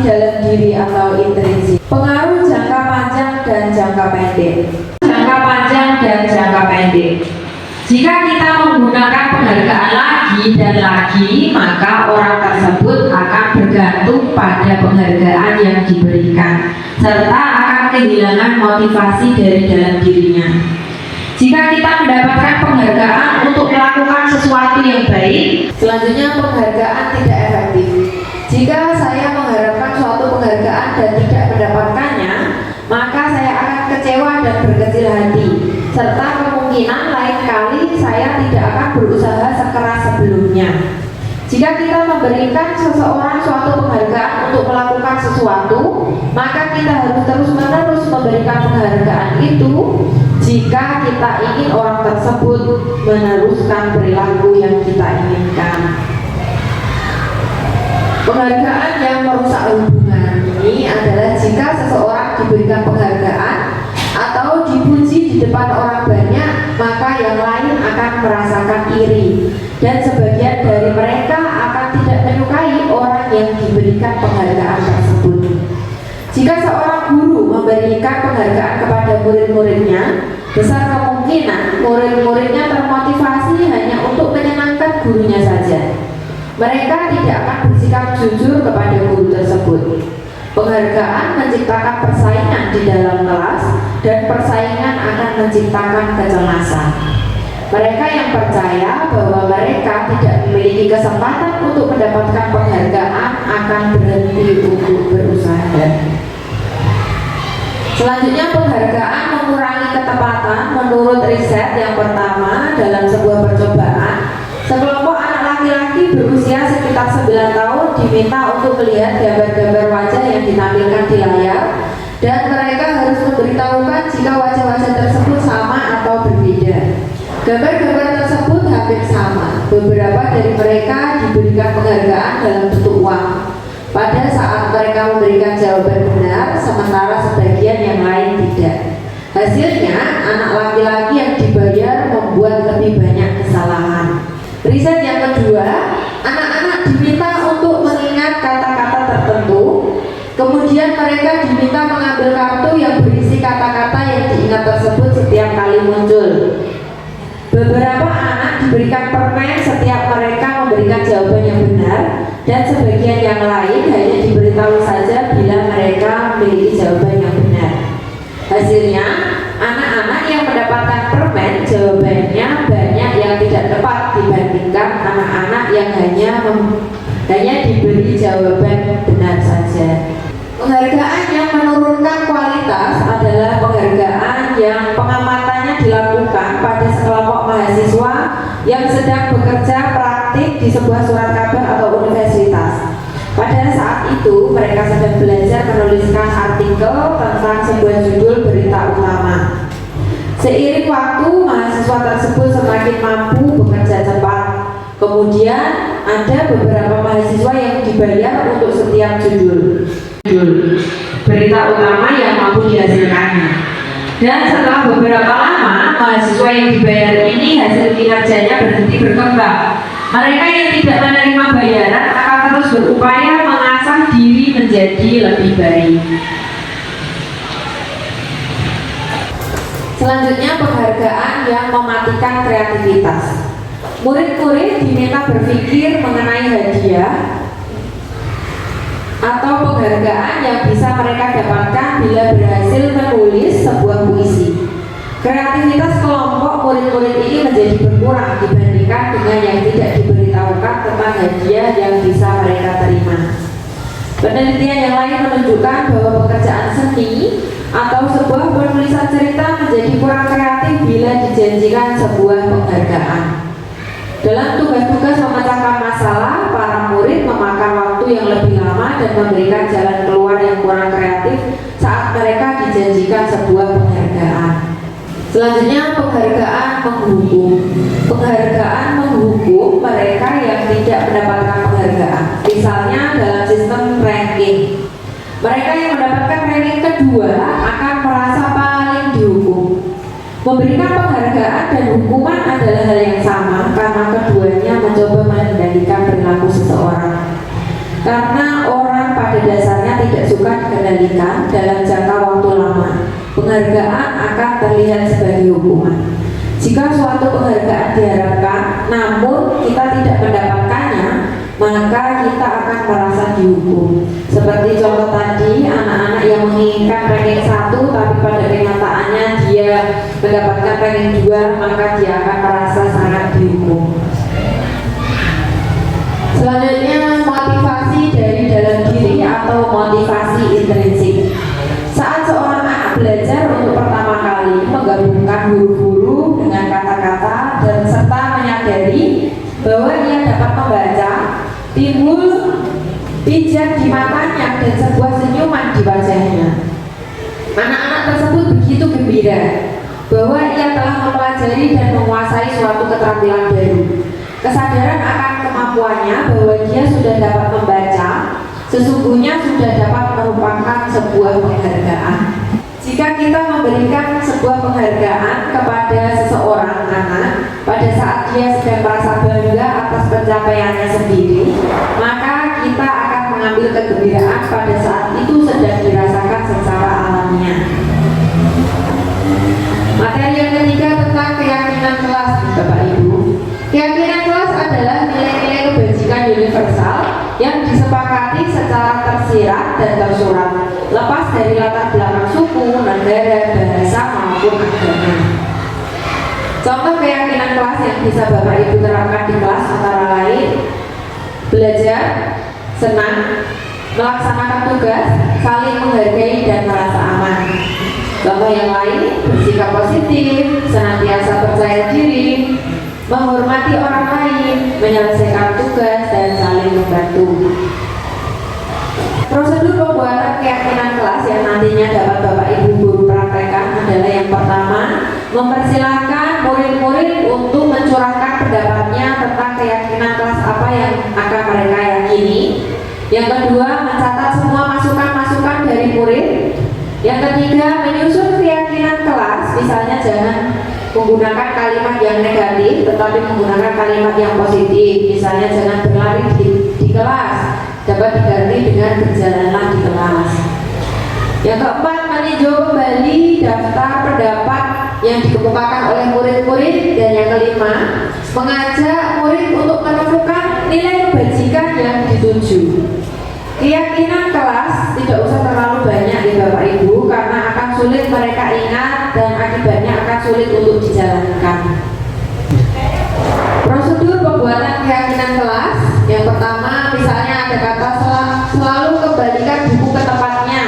dalam diri atau intrinsik. Pengaruh jangka panjang dan jangka pendek. Jangka panjang dan jangka pendek. Jika kita menggunakan penghargaan lagi dan lagi, maka orang tersebut akan bergantung pada penghargaan yang diberikan, serta akan kehilangan motivasi dari dalam dirinya. Jika kita mendapatkan penghargaan untuk melakukan sesuatu yang baik, selanjutnya penghargaan tidak efektif. Jika saya mengharapkan suatu penghargaan dan tidak mendapatkannya, maka saya akan kecewa dan berkecil hati, serta kemungkinan lain kali saya tidak akan berusaha sekeras sebelumnya. Jika kita memberikan seseorang suatu penghargaan untuk melakukan sesuatu, maka kita harus terus-menerus memberikan penghargaan itu jika kita ingin orang tersebut meneruskan perilaku yang kita inginkan. Penghargaan yang merusak hubungan ini adalah jika seseorang diberikan penghargaan atau dipuji di depan orang banyak, maka yang lain akan merasakan iri, dan sebagian dari mereka akan tidak menyukai orang yang diberikan penghargaan tersebut. Jika seorang guru memberikan penghargaan kepada murid-muridnya, besar kemungkinan murid-muridnya termotivasi hanya untuk menyenangkan gurunya saja. Mereka tidak akan bersikap jujur kepada guru tersebut. Penghargaan menciptakan persaingan di dalam kelas, dan persaingan akan menciptakan kecemasan. Mereka yang percaya bahwa mereka tidak memiliki kesempatan untuk mendapatkan penghargaan akan berhenti untuk berusaha. Selanjutnya, penghargaan mengurangi ketepatan. Menurut riset yang pertama, dalam sebuah percobaan, sekelompok anak laki-laki berusia sekitar 9 tahun diminta untuk melihat gambar-gambar wajah yang ditampilkan di layar, dan mereka harus memberitahukan jika wajah-wajah tersebut sama atau berbeda. Gambar-gambar tersebut hampir sama. Beberapa dari mereka diberikan penghargaan dalam bentuk uang pada saat mereka memberikan jawaban benar, sementara sebagian yang lain tidak. Hasilnya, anak laki-laki yang dibayar membuat lebih banyak kesalahan. Riset yang kedua, anak-anak diminta untuk mengingat kata-kata tertentu, kemudian mereka diminta mengambil kartu yang berisi kata-kata yang diingat tersebut setiap kali muncul. Beberapa anak diberikan permen setiap mereka memberikan jawaban yang benar, dan sebagian yang lain hanya diberitahu saja bila mereka memiliki jawaban yang benar. Hasilnya, anak-anak yang mendapatkan permen jawabannya banyak yang tidak tepat dibandingkan anak-anak yang hanya diberi jawaban benar saja. Penghargaan yang menurunkan kualitas adalah penghargaan yang pengamatannya dilakukan pada sekelompok mahasiswa yang sedang bekerja praktik di sebuah surat kabar atau universitas. Pada saat itu, mereka sedang belajar menuliskan artikel tentang sebuah judul berita utama. Seiring waktu, mahasiswa tersebut semakin mampu bekerja cepat. Kemudian, ada beberapa mahasiswa yang dibayar untuk setiap judul berita utama yang mampu dihasilkannya. Dan setelah beberapa lama, mahasiswa yang dibayar ini hasil kinerjanya berhenti berkembang. Mereka yang tidak menerima bayaran akan terus berupaya mengasah diri menjadi lebih baik. Selanjutnya, penghargaan yang mematikan kreativitas. Murid-murid diminta berpikir mengenai hadiah atau penghargaan yang bisa mereka dapatkan bila berhasil menulis sebuah puisi. Kreativitas kelompok murid-murid ini menjadi berkurang dibandingkan dengan yang tidak diberitahukan tentang hadiah yang bisa mereka terima. Penelitian yang lain menunjukkan bahwa pekerjaan seni atau sebuah penulisan cerita menjadi kurang kreatif bila dijanjikan sebuah penghargaan. Dalam tugas-tugas memecahkan masalah, para murid memakan waktu yang lebih lama dan memberikan jalan keluar yang kurang kreatif saat mereka dijanjikan sebuah penghargaan. Selanjutnya, penghargaan menghukum. Penghargaan menghukum mereka yang tidak mendapatkan penghargaan. Misalnya dalam sistem ranking, mereka yang mendapatkan ranking kedua akan merasa paling dihukum. Memberikan penghargaan dan hukuman adalah hal yang sama karena keduanya mencoba mengendalikan perilaku seseorang. Karena orang pada dasarnya tidak suka dikendalikan dalam jangka waktu lama, penghargaan akan terlihat sebagai hukuman. Jika suatu penghargaan diharapkan, namun kita tidak mendapatkannya, maka kita akan merasa dihukum. Seperti contoh tadi, anak-anak yang menginginkan ranking 1 tapi pada kenyataannya dia mendapatkan ranking 2, maka dia akan merasa sangat dihukum. Selanjutnya, motivasi dari dalam diri atau motivasi intrinsik. Saat seorang anak belajar untuk pertama kali menggabungkan huruf-huruf dengan kata-kata dan serta menyadari bahwa ia dapat membaca, timbul pijat di matanya dan sebuah senyuman di wajahnya. Anak-anak tersebut begitu gembira bahwa ia telah mempelajari dan menguasai suatu keterampilan baru. Kesadaran akan kemampuannya bahwa dia sudah dapat membaca sesungguhnya sudah dapat merupakan sebuah penghargaan. Jika kita memberikan sebuah penghargaan kepada seseorang anak pada saat dia sedang merasa bangga atas pencapaiannya sendiri, maka kita akan mengambil kegembiraan pada saat itu sedang dirasakan secara alamiah. Materi yang ketiga tentang keyakinan kelas, Bapak Ibu. Keyakinan kelas adalah nilai-nilai kebajikan universal yang disepakati secara tersirat dan tersurat, lepas dari latar belakang suku, negara, bahasa maupun agama. Contoh keyakinan kelas yang bisa Bapak Ibu terapkan di kelas antara lain belajar, senang, melaksanakan tugas, saling menghargai dan merasa aman. Contoh yang lain, bersikap positif, senantiasa percaya diri, menghormati orang lain, menyelesaikan tugas, dan saling membantu. Prosedur pembuatan keyakinan kelas yang nantinya dapat Bapak Ibu guru praktekkan adalah yang pertama, mempersilahkan murid-murid untuk mencurahkan pendapatnya tentang keyakinan kelas apa yang akan mereka yakini. Yang kedua, mencatat semua masukan-masukan dari murid. Yang ketiga, menyusun keyakinan kelas, misalnya jangan menggunakan kalimat yang negatif tetapi menggunakan kalimat yang positif, misalnya jangan berlari di kelas, dapat diganti dengan berjalanlah di kelas. Yang keempat, meninjau kembali daftar pendapat yang dikemukakan oleh murid-murid. Dan yang kelima, mengajak murid untuk menemukan nilai kebajikan yang dituju. Keyakinan kelas tidak usah terlalu banyak ya Bapak Ibu, karena akan sulit mereka ingat dan akibatnya akan sulit untuk dijalankan. Prosedur pembuatan keyakinan kelas, yang pertama misalnya ada kata selalu kembalikan buku ke tempatnya.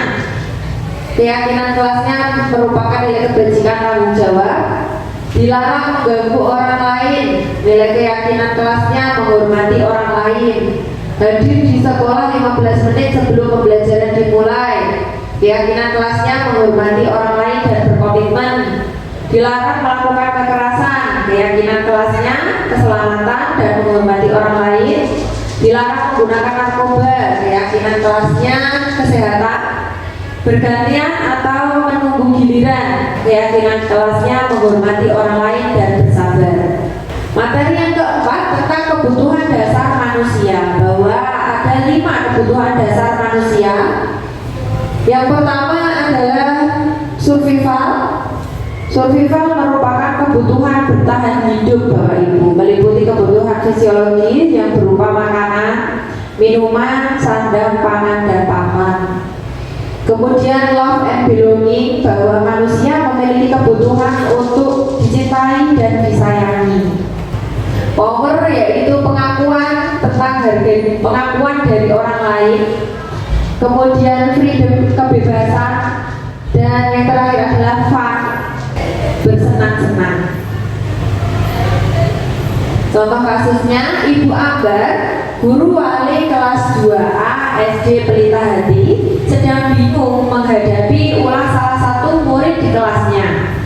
Keyakinan kelasnya merupakan nilai kebajikan tanggung jawab. Dilarang mengganggu orang lain, nilai keyakinan kelasnya menghormati orang lain. Hadir di sekolah 15 menit sebelum pembelajaran dimulai, keyakinan kelasnya menghormati orang lain dan berkomitmen. Dilarang melakukan kekerasan, keyakinan kelasnya keselamatan dan menghormati orang lain. Dilarang menggunakan narkoba, keyakinan kelasnya kesehatan, bergantian atau menunggu giliran, keyakinan kelasnya menghormati orang lain dan bersabar. Materi yang keempat tentang kebutuhan dasar manusia, bahwa ada 5 kebutuhan dasar manusia. Yang pertama adalah survival. Survival merupakan kebutuhan bertahan hidup Bapak Ibu, meliputi kebutuhan fisiologis yang berupa makanan, minuman, sandang, pangan, dan papan. Kemudian love and belonging, bahwa manusia memiliki kebutuhan untuk dicintai dan disayangi. Power, yaitu pengakuan tentang harga, pengakuan dari orang lain. Kemudian freedom, kebebasan. Dan yang terakhir adalah fun, bersenang-senang. Contoh kasusnya, Ibu Ambar, guru wali kelas 2A SD Pelita Hati, sedang bingung menghadapi ulah salah satu murid di kelasnya,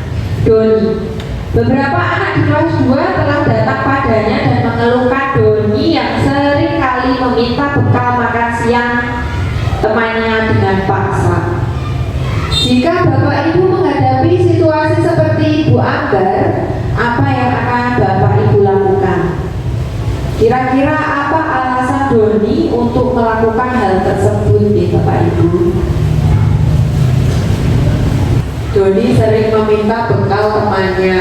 Doni. Beberapa anak di kelas 2 telah datang padanya dan mengeluhkan Doni yang sering kali meminta bekal makan siang temannya dengan paksa. Jika Bapak Ibu menghadapi situasi seperti Ibu Ambar, apa yang akan Bapak Ibu lakukan? Kira-kira apa alasan Doni untuk melakukan hal tersebut nih Bapak Ibu? Doni sering meminta bekal temannya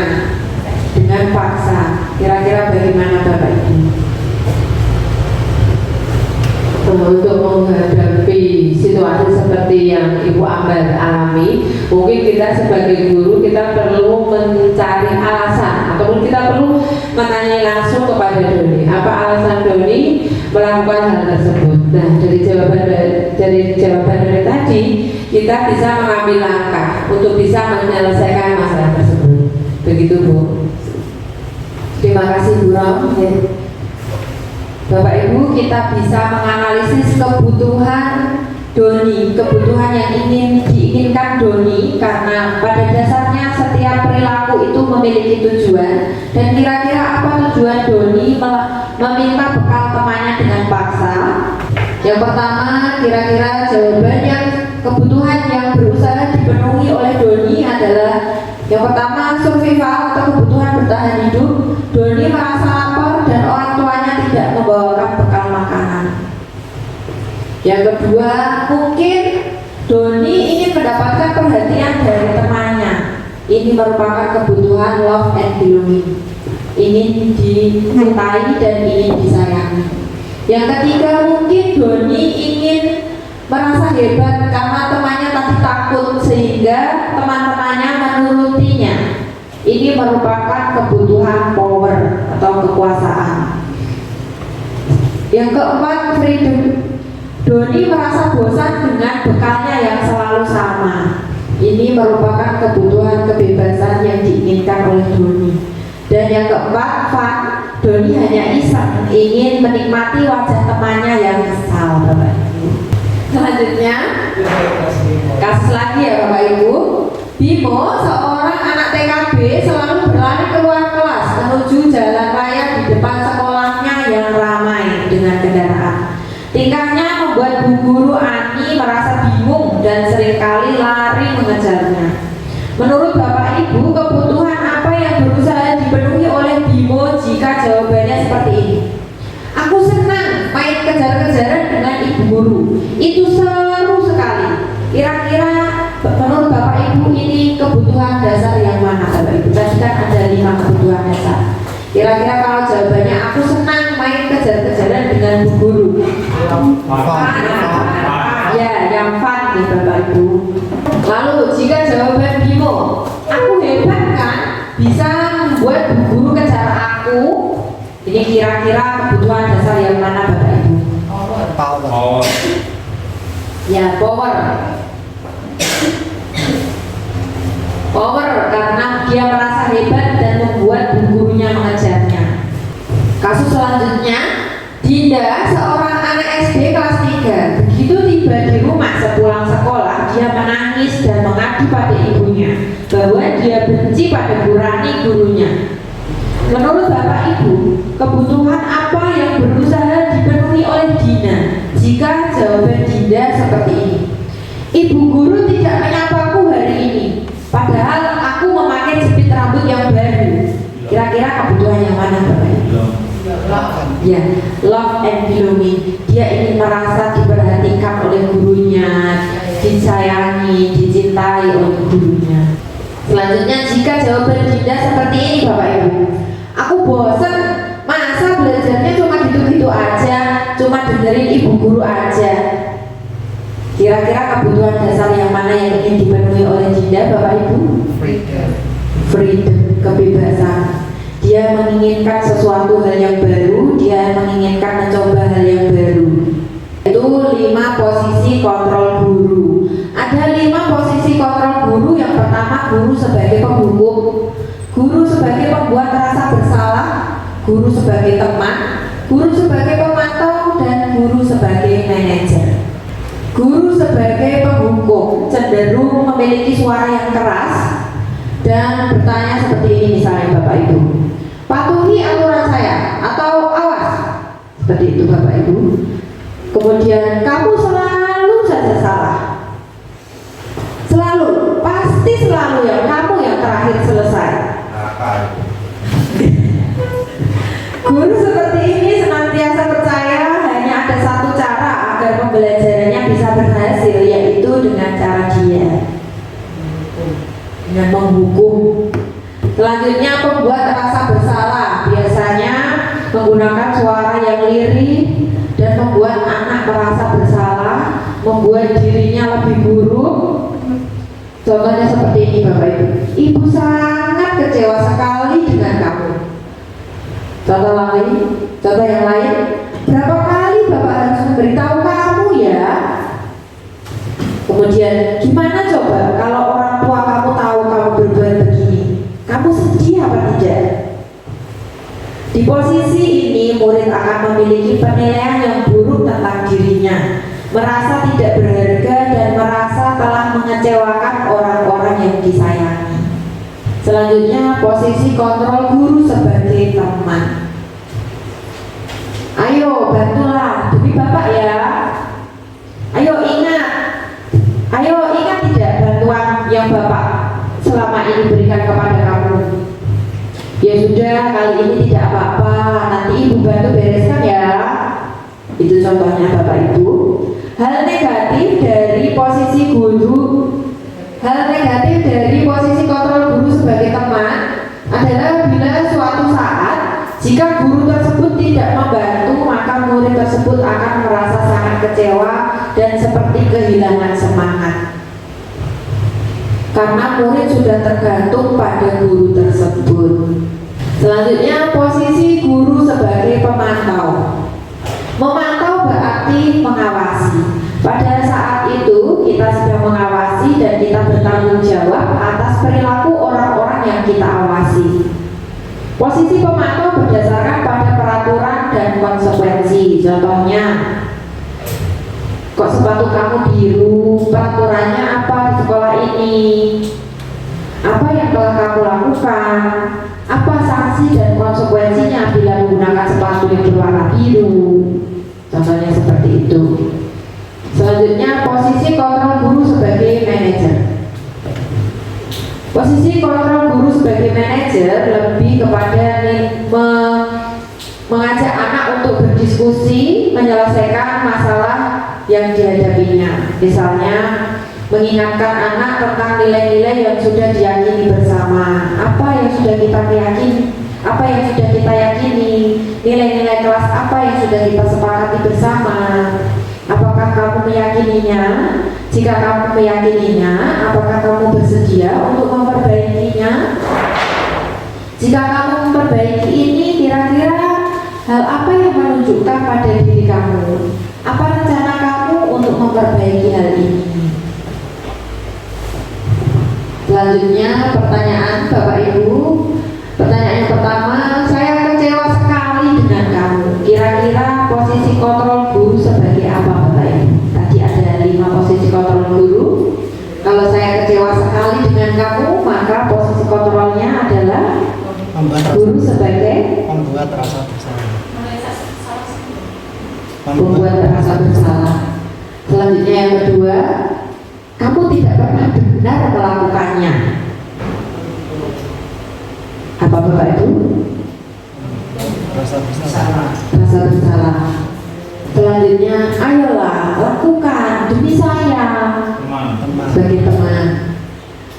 dengan paksa. Kira-kira bagaimana Bapak Ibu? Untuk menghadapi situasi seperti yang Ibu Ambar alami, mungkin kita sebagai guru kita perlu mencari alasan ataupun kita perlu menanya langsung kepada Doni apa alasan Doni melakukan hal tersebut. Nah, dari jawaban dari tadi kita bisa mengambil langkah untuk bisa menyelesaikan masalah tersebut. Begitu Bu. Terima kasih Bu Rom. Ya. Bapak Ibu, kita bisa menganalisis kebutuhan Doni, kebutuhan yang diinginkan Doni, karena pada dasarnya setiap perilaku itu memiliki tujuan. Dan kira-kira apa tujuan Doni meminta bekal temannya dengan paksa? Yang pertama, kira-kira jawabannya kebutuhan yang berusaha dipenuhi oleh Doni adalah yang pertama, survival atau kebutuhan bertahan hidup. Doni merasa lapar dan orang tuanya tidak membawakan bekal makanan. Yang kedua, mungkin Doni ingin mendapatkan perhatian dari temannya. Ini merupakan kebutuhan love and belonging. Ingin dicintai dan ingin disayangi. Yang ketiga, mungkin Doni ingin merasa hebat karena temannya tadi takut sehingga teman-temannya menurutinya. Ini merupakan kebutuhan power atau kekuasaan. Yang keempat, freedom. Doni merasa bosan dengan bekalnya yang selalu sama. Ini merupakan kebutuhan kebebasan yang diinginkan oleh Doni. Dan yang keempat, fun. Doni hanya iseng ingin menikmati wajah temannya yang kesal, Bapak Ibu. Selanjutnya, kasus lagi ya Bapak Ibu. Bimo, seorang anak TKB, selalu berlari keluar kelas menuju jalan raya di depan sekolahnya yang ramai dengan kendaraan. Tingkahnya membuat Bu Guru Ani merasa bingung dan seringkali lari mengejarnya. Menurut Bapak Ibu, kebutuhan apa yang berusaha dipenuhi oleh Bimo jika jawabannya seperti ini? Aku senang main kejar-kejaran dengan Ibu Guru. Itu seru sekali. Kira-kira menurut Bapak Ibu ini kebutuhan dasar yang mana Bapak Ibu? Tadi kan ada 5 kebutuhan dasar. Kira-kira kalau jawabannya aku senang main kejar-kejaran dengan Bu Guru. Ya, yang fun nih Bapak Ibu. Lalu jika jawaban Bimo, aku hebat kan, bisa membuat Bu Guru kejar aku. Ini kira-kira kebutuhan dasar yang mana Bapak Ibu? Power. Ya, power. Power karena dia merasa hebat dan membuat Bu Gurunya mengejarnya. Kasus selanjutnya, Dinda, seorang anak SD kelas 3. Begitu tiba di rumah sepulang sekolah, dia menangis dan mengadu pada ibunya bahwa dia benci pada Bu Rani, gurunya. Menurut Bapak Ibu, kebutuhan apa yang berusaha dipenuhi oleh Dina jika jawaban Dinda seperti ini? Ibu guru tidak menyapaku hari ini, padahal aku memakai jepit rambut yang baru. Kira-kira kebutuhan yang mana Bapak Ibu? Ya, love and belonging. Dia ingin merasa diperhatikan oleh gurunya, disayangi, dicintai oleh gurunya. Selanjutnya, jika jawaban Dinda seperti ini Bapak Ibu, aku bosan, masa belajarnya cuma gitu-gitu aja, cuma dengerin ibu guru aja. Kira-kira kebutuhan dasar yang mana yang ingin dipenuhi oleh Dinda Bapak Ibu? Freedom, kebebasan. Dia menginginkan sesuatu hal yang baru, dia menginginkan mencoba hal yang baru. Itu 5 posisi kontrol guru. Ada 5 posisi kontrol guru. Yang pertama, guru sebagai penghukum, guru sebagai pembuat rasa bersalah, guru sebagai teman, guru sebagai pemantau, dan guru sebagai manajer. Guru sebagai penghukum cenderung memiliki suara yang keras dan bertanya seperti ini misalnya Bapak Ibu, patuhi aturan saya atau awas, seperti itu Bapak Ibu. Kemudian kamu selalu saja salah, selalu, pasti selalu yang kamu yang terakhir selesai. Guru seperti ini senantiasa percaya hanya ada berhasil, yaitu dengan cara dia dengan menghukum. Selanjutnya, pembuat rasa bersalah biasanya menggunakan suara yang lirih dan membuat anak merasa bersalah, membuat dirinya lebih buruk. Contohnya seperti ini, Bapak Ibu. Ibu sangat kecewa sekali dengan kamu. Contoh yang lain. Berapa kali Bapak harus memberitahu kamu ya? Kemudian, gimana coba kalau orang tua kamu tahu kamu berbuat begini? Kamu sedih apa tidak? Di posisi ini, murid akan memiliki penilaian yang buruk tentang dirinya, merasa tidak berharga dan merasa telah mengecewakan orang-orang yang disayangi. Selanjutnya, posisi kontrol guru sebagai teman. Ayo bantulah demi Bapak ya. Ayo ingat tidak bantuan yang Bapak selama ini berikan kepada kamu. Ya sudah, kali ini tidak apa-apa, nanti Ibu bantu bereskan ya. Itu contohnya Bapak Ibu. Hal negatif dari posisi kontrol guru sebagai teman adalah bila suatu saat jika guru tersebut tidak membantu, maka murid tersebut akan merasa sangat kecewa dan seperti kehilangan semangat. Karena murid sudah tergantung pada guru tersebut. Selanjutnya, posisi guru sebagai pemantau. Memantau berarti mengawasi. Pada saat itu kita sedang mengawasi dan kita bertanggung jawab atas perilaku orang-orang yang kita awasi. Posisi pemantau berdasarkan pada peraturan dan konsekuensi. Contohnya, kok sepatu kamu biru? Peraturannya apa di sekolah ini? Apa yang telah kamu lakukan? Apa sanksi dan konsekuensinya bila menggunakan sepatu yang berwarna biru? Contohnya seperti itu. Selanjutnya, posisi kontrol guru sebagai manajer. Posisi kontrol guru sebagai manajer lebih kepada mengajak anak untuk berdiskusi, menyelesaikan masalah yang dihadapinya. Misalnya, mengingatkan anak tentang nilai-nilai yang sudah diyakini bersama. Apa yang sudah kita yakini? Apa yang sudah kita yakini? Nilai-nilai kelas apa yang sudah kita sepakati bersama? Apakah kamu meyakininya? Jika kamu meyakininya, apakah kamu bersedia untuk memperbaikinya? Jika kamu memperbaiki ini, kira-kira hal apa yang menunjukkan pada diri kamu? Apa rencana kamu untuk memperbaiki hal ini? Selanjutnya, pertanyaan Bapak Ibu. Pertanyaan yang pertama, saya kecewa sekali dengan kamu. Kira-kira posisi kontrol guru sebagai apa, Bapak Ibu? Tadi ada 5 posisi kontrol guru. Kalau saya kecewa sekali dengan kamu, maka posisi kontrolnya adalah guru sebagai membuat rasa bersalah. membuat rasa bersalah. Selanjutnya yang kedua, kamu tidak pernah benar melakukannya. Apa Bapak Ibu? Rasa bersalah. Rasa bersalah. Selanjutnya, ayolah lakukan demi saya sebagai teman.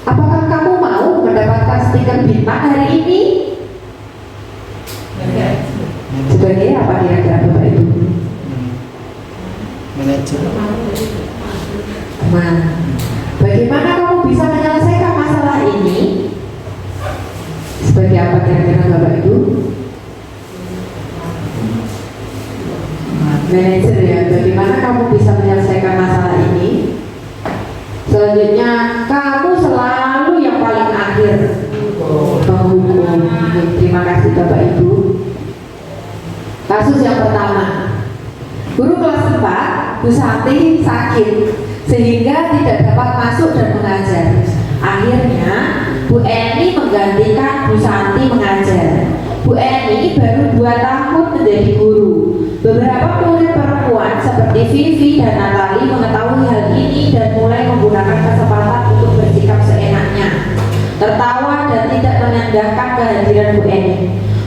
Apakah kamu mau mendapatkan stiker bintang hari ini? Sebagai apa kira-kira Bapak Ibu? Manajer. Teman. Bagaimana kamu bisa menyelesaikan masalah ini? Sebagai apa kira-kira Bapak Ibu? Manajer ya. Bagaimana kamu bisa menyelesaikan masalah ini? Selanjutnya, kamu selalu yang paling akhir menghukum. Terima kasih Bapak Ibu. Kasus yang pertama, guru kelas 4, Bu Santi sakit sehingga tidak dapat masuk dan mengajar. Akhirnya Bu Eni menggantikan Bu Santi mengajar. Bu Eni baru 2 tahun menjadi guru. Beberapa murid perempuan seperti Vivi dan Natali mengetahui hal ini dan mulai menggunakan kesempatan untuk bersikap seenaknya, tertawa dan tidak menandakan kehadiran Bu Eni.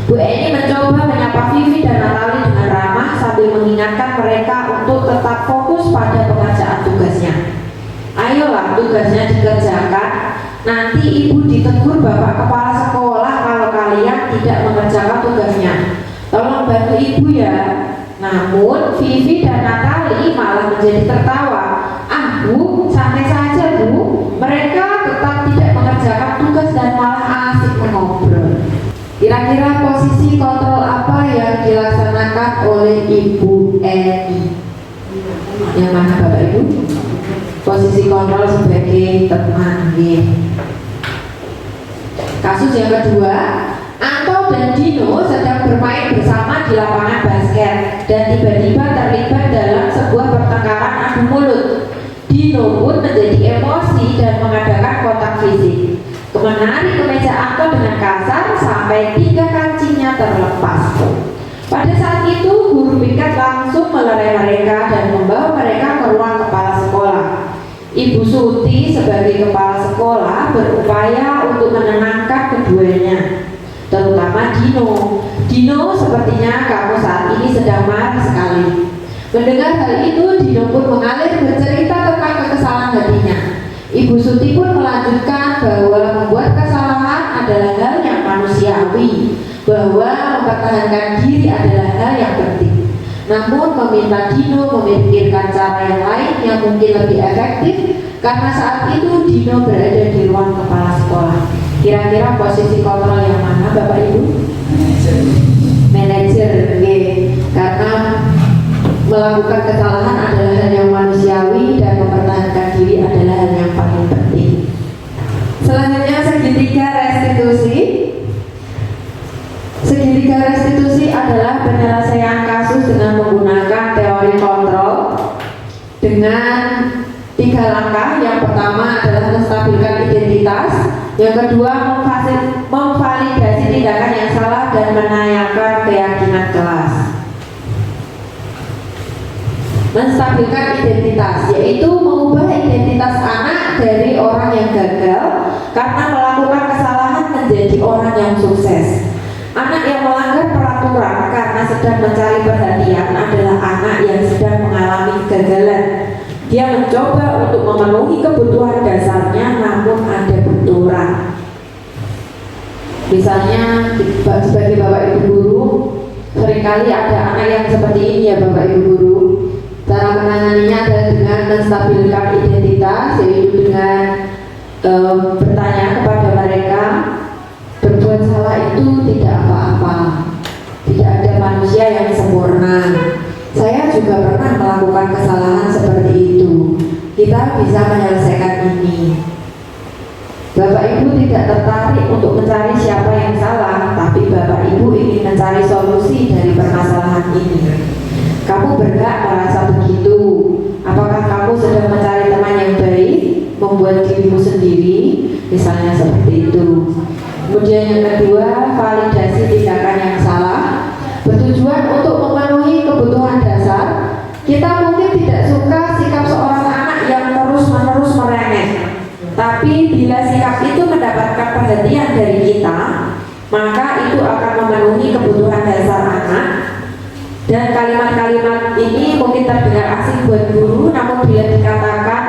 Bu Eni mencoba menyapa Vivi dan Natali dengan ramah sambil mengingatkan mereka untuk tetap fokus pada pengerjaan tugas tugasnya. Ayolah tugasnya dikerjakan. Nanti ibu ditegur bapak kepala sekolah kalau kalian tidak mengerjakan tugasnya. Tolong bantu ibu ya. Namun Vivi dan Natali malah menjadi tertawa. Ah bu, santai saja bu. Mereka tetap tidak mengerjakan tugas dan malah asik mengobrol. Kira-kira posisi kontrol apa yang dilaksanakan oleh Ibu Eni? Yang mana Bapak Ibu? Posisi kontrol sebagai teman. Kasus yang kedua, Anto dan Dino sedang bermain bersama di lapangan basket dan tiba-tiba terlibat dalam sebuah pertengkaran adu mulut. Dino pun menjadi emosi dan mengadakan kontak fisik, menarik kemeja Anto dengan kasar sampai 3 kancingnya terlepas. Pada saat itu guru piket langsung melerai mereka dan membawa mereka ke ruang kepala sekolah. Ibu Suti sebagai kepala sekolah berupaya untuk menenangkan keduanya, terutama Dino. Dino, sepertinya kamu saat ini sedang marah sekali. Mendengar hal itu, Dino pun mengalir bercerita tentang kekesalan hatinya. Ibu Suti pun melanjutkan bahwa membuat kesalahan adalah hal yang manusiawi, bahwa mempertahankan diri adalah hal yang penting. Namun meminta Dino memikirkan cara yang lain yang mungkin lebih efektif, karena saat itu Dino berada di ruang kepala sekolah. Kira-kira posisi kontrol yang mana Bapak Ibu? Manajer. Karena melakukan kesalahan adalah hal yang manusiawi dan mempertahankan diri adalah hal yang paling penting. Selanjutnya segitiga restitusi. Segitiga restitusi adalah penyelesaian kasus dengan menggunakan teori kontrol dengan 3 langkah. Yang pertama adalah menstabilkan identitas, yang kedua memvalidasi tindakan yang salah dan menanyakan keyakinan kelas. Menstabilkan identitas yaitu mengubah identitas anak dari orang yang gagal karena melakukan kesalahan menjadi orang yang sukses. Anak yang melanggar peraturan karena sedang mencari perhatian adalah anak yang sedang mengalami kegagalan. Dia mencoba untuk memenuhi kebutuhan dasarnya namun ada benturan. Misalnya sebagai Bapak Ibu guru, seringkali ada anak yang seperti ini ya Bapak Ibu guru. Cara menanganinya adalah dengan menstabilkan identitas, yaitu dengan bertanya kepada mereka, berbuat salah itu tidak apa-apa, tidak ada manusia yang sempurna. Saya juga pernah melakukan kesalahan seperti itu. Kita bisa menyelesaikan ini. Bapak Ibu tidak tertarik untuk mencari siapa yang salah, tapi Bapak Ibu ingin mencari solusi dari permasalahan ini. Kamu berhak merasa begitu. Apakah kamu sedang mencari teman yang baik, membuat dirimu sendiri, misalnya seperti itu. Kemudian yang kedua, validasi tindakan yang salah, bertujuan untuk memenuhi kebutuhan dasar. Kita mungkin tidak suka sikap seorang anak yang terus-menerus merengek, tapi bila sikap itu mendapatkan perhatian dari kita, maka itu akan memenuhi kebutuhan dasar anak. Dan kalimat-kalimat ini mungkin terdengar asing buat guru, namun bila dikatakan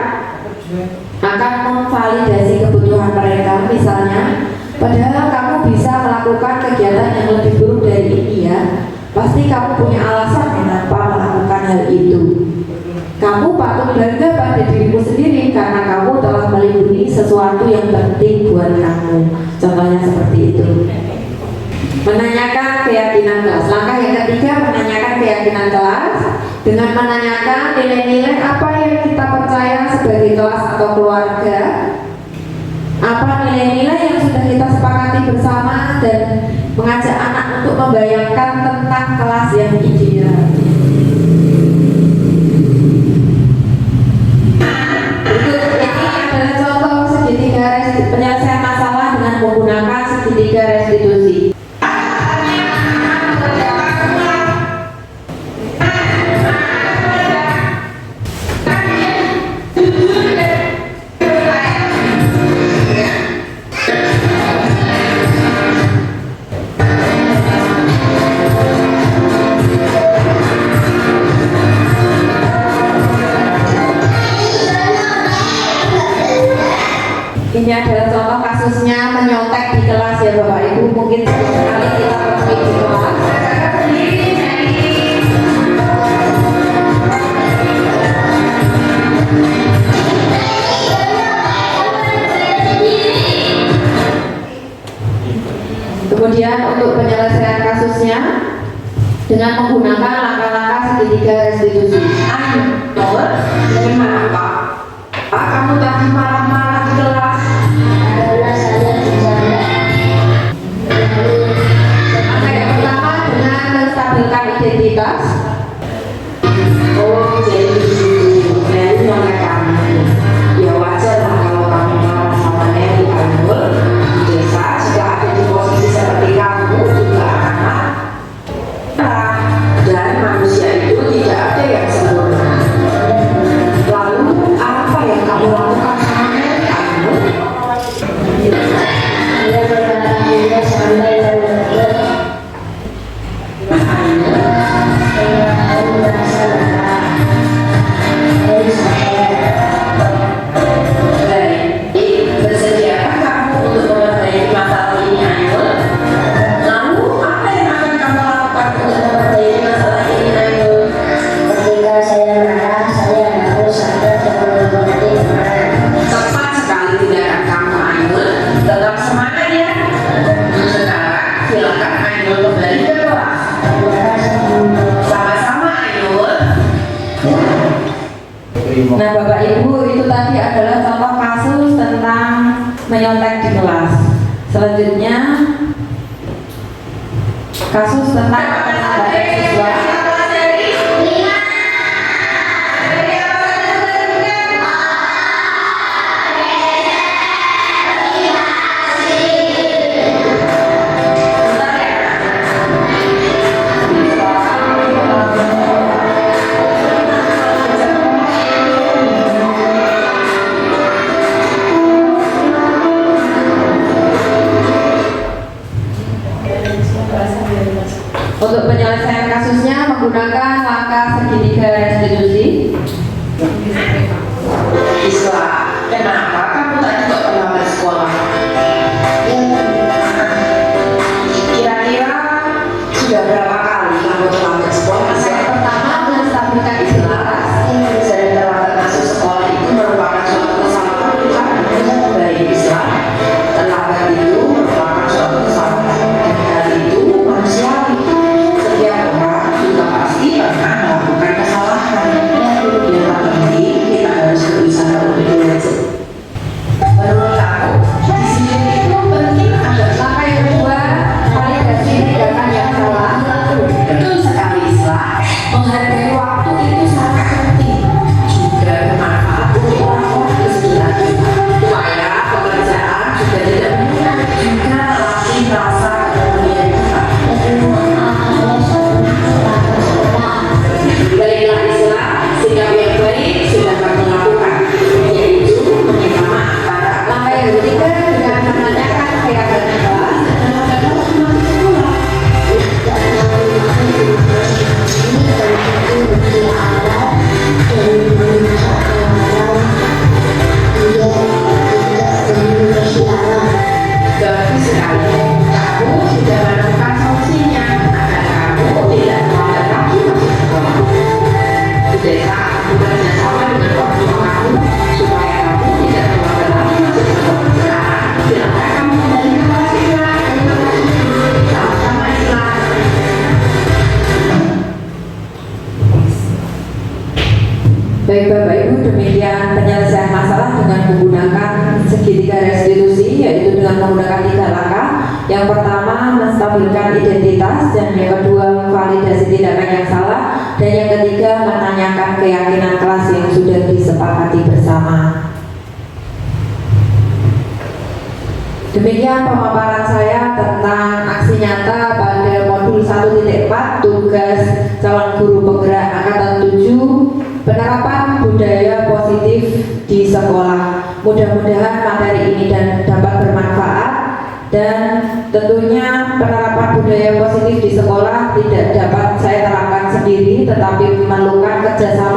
akan memvalidasi kebutuhan mereka. Misalnya, padahal kamu bisa melakukan kegiatan yang lebih buruk dari ini ya. Pasti kamu punya alasan kenapa melakukan hal itu. Kamu patut bangga pada dirimu sendiri karena kamu telah melindungi sesuatu yang penting buat kamu. Contohnya seperti itu. Menanyakan keyakinan kelas. Langkah yang ketiga, menanyakan keyakinan kelas dengan menanyakan nilai-nilai apa yang kita percaya sebagai kelas atau keluarga. Apa nilai-nilai yang sudah kita sepakati bersama, dan mengajak anak untuk membayangkan tentang kelas yang ideal. Berikut ini adalah contoh segitiga penyelesaian masalah dengan menggunakan segitiga restitusi. Ini adalah contoh kasusnya menyontek di kelas ya Bapak Ibu. Mungkin sekali kita temui di kelas. Kemudian untuk penyelesaian kasusnya dengan menggunakan langkah-langkah segitiga restitusi. Gimana Pak? Pak, kamu tadi marah-marah di kelas. Adalah saya bercanda. Langkah yang pertama dengan menstabilkan identitas. Oh, jadi begitu. Mary nolak kamu. Ya wajar lah kalau kamu marah sama Mary Ainul di desa. Jika ada di posisi seperti kamu juga anak. Dan manusia itu tidak ada yang sempurna. Lalu apa yang kamu lakukan sama Mary Ainul? Dia berkata dia sampai terlalu. Saya merasa lemah. Saya sampai. Baik, bersediakah kamu untuk memperbaiki masalah ini Ainul? Lalu apa yang akan kamu lakukan untuk memperbaiki masalah ini Ainul? Ketika saya marah, saya harus sampai terlalu berhenti. Tepat sekali tindakan kamu Ainul. Tetap semangat ya. Sekarang silakan Ainul kembali ke kelas. Sama-sama Ainul. Nah Bapak Ibu, itu tadi adalah contoh kasus tentang menyontek di kelas. Selanjutnya kasus tentang kekerasan siswa. Untuk penyelesaian kasusnya menggunakan langkah segitiga restitusi. Isla, kenapa kamu tadi kok terlambat sekolah? Kira-kira sudah berapa kali kamu terlambat sekolah? Yang pertama menstabilkan identitas. Dan terlambat masuk sekolah itu merupakan suatu kesalahan bukan? Baik Isla, terlambat itu merupakan suatu kesalahan. Hal itu manusiawi. Setiap orang juga pasti pernah melakukan kesalahan. Yang terpenting kita harus berusaha untuk belajar. Menurut aku, disiplin itu penting agar langkah yang kedua, validasi tindakan yang salah. Betul sekali Isla. Menghargai waktu itu sangat penting. Juga bermanfaat untuk orang-orang di sekitar kita. Supaya pekerjaan juga tidak menyerah. Juga melatih rasa kepedulian kita. Baiklah Isla, sikap yang baik sudah kamu lakukan, yaitu meminta maaf pada langkah yang ketiga dengan menanyakan keadaan kelas dan mengatakan teman sekolah. Bagus sekali, kamu sudah menemukan solusinya agar kamu tidak terlambat lagi masuk sekolah. Di desa aku bekerja sama dengan orang tua kamu supaya kamu tidak terlambat lagi masuk sekolah. Sekarang silakan kamu kembali ke kelas Isla. Sama-sama Isla. Baik Bapak Ibu, demikian penyelesaian masalah dengan menggunakan segitiga restitusi, yaitu dengan menggunakan 3 langkah. Yang pertama menstabilkan identitas, dan yang kedua memvalidasi tindakan yang salah, dan yang ketiga menanyakan keyakinan kelas yang sudah disepakati bersama. Demikian pemaparan saya tentang aksi nyata pada modul 1.4 tugas calon guru penggerak angkatan 7 penerapan budaya positif di sekolah. Mudah-mudahan materi ini dapat bermanfaat, dan tentunya penerapan budaya positif di sekolah tidak dapat saya terapkan sendiri, tetapi memerlukan kerjasama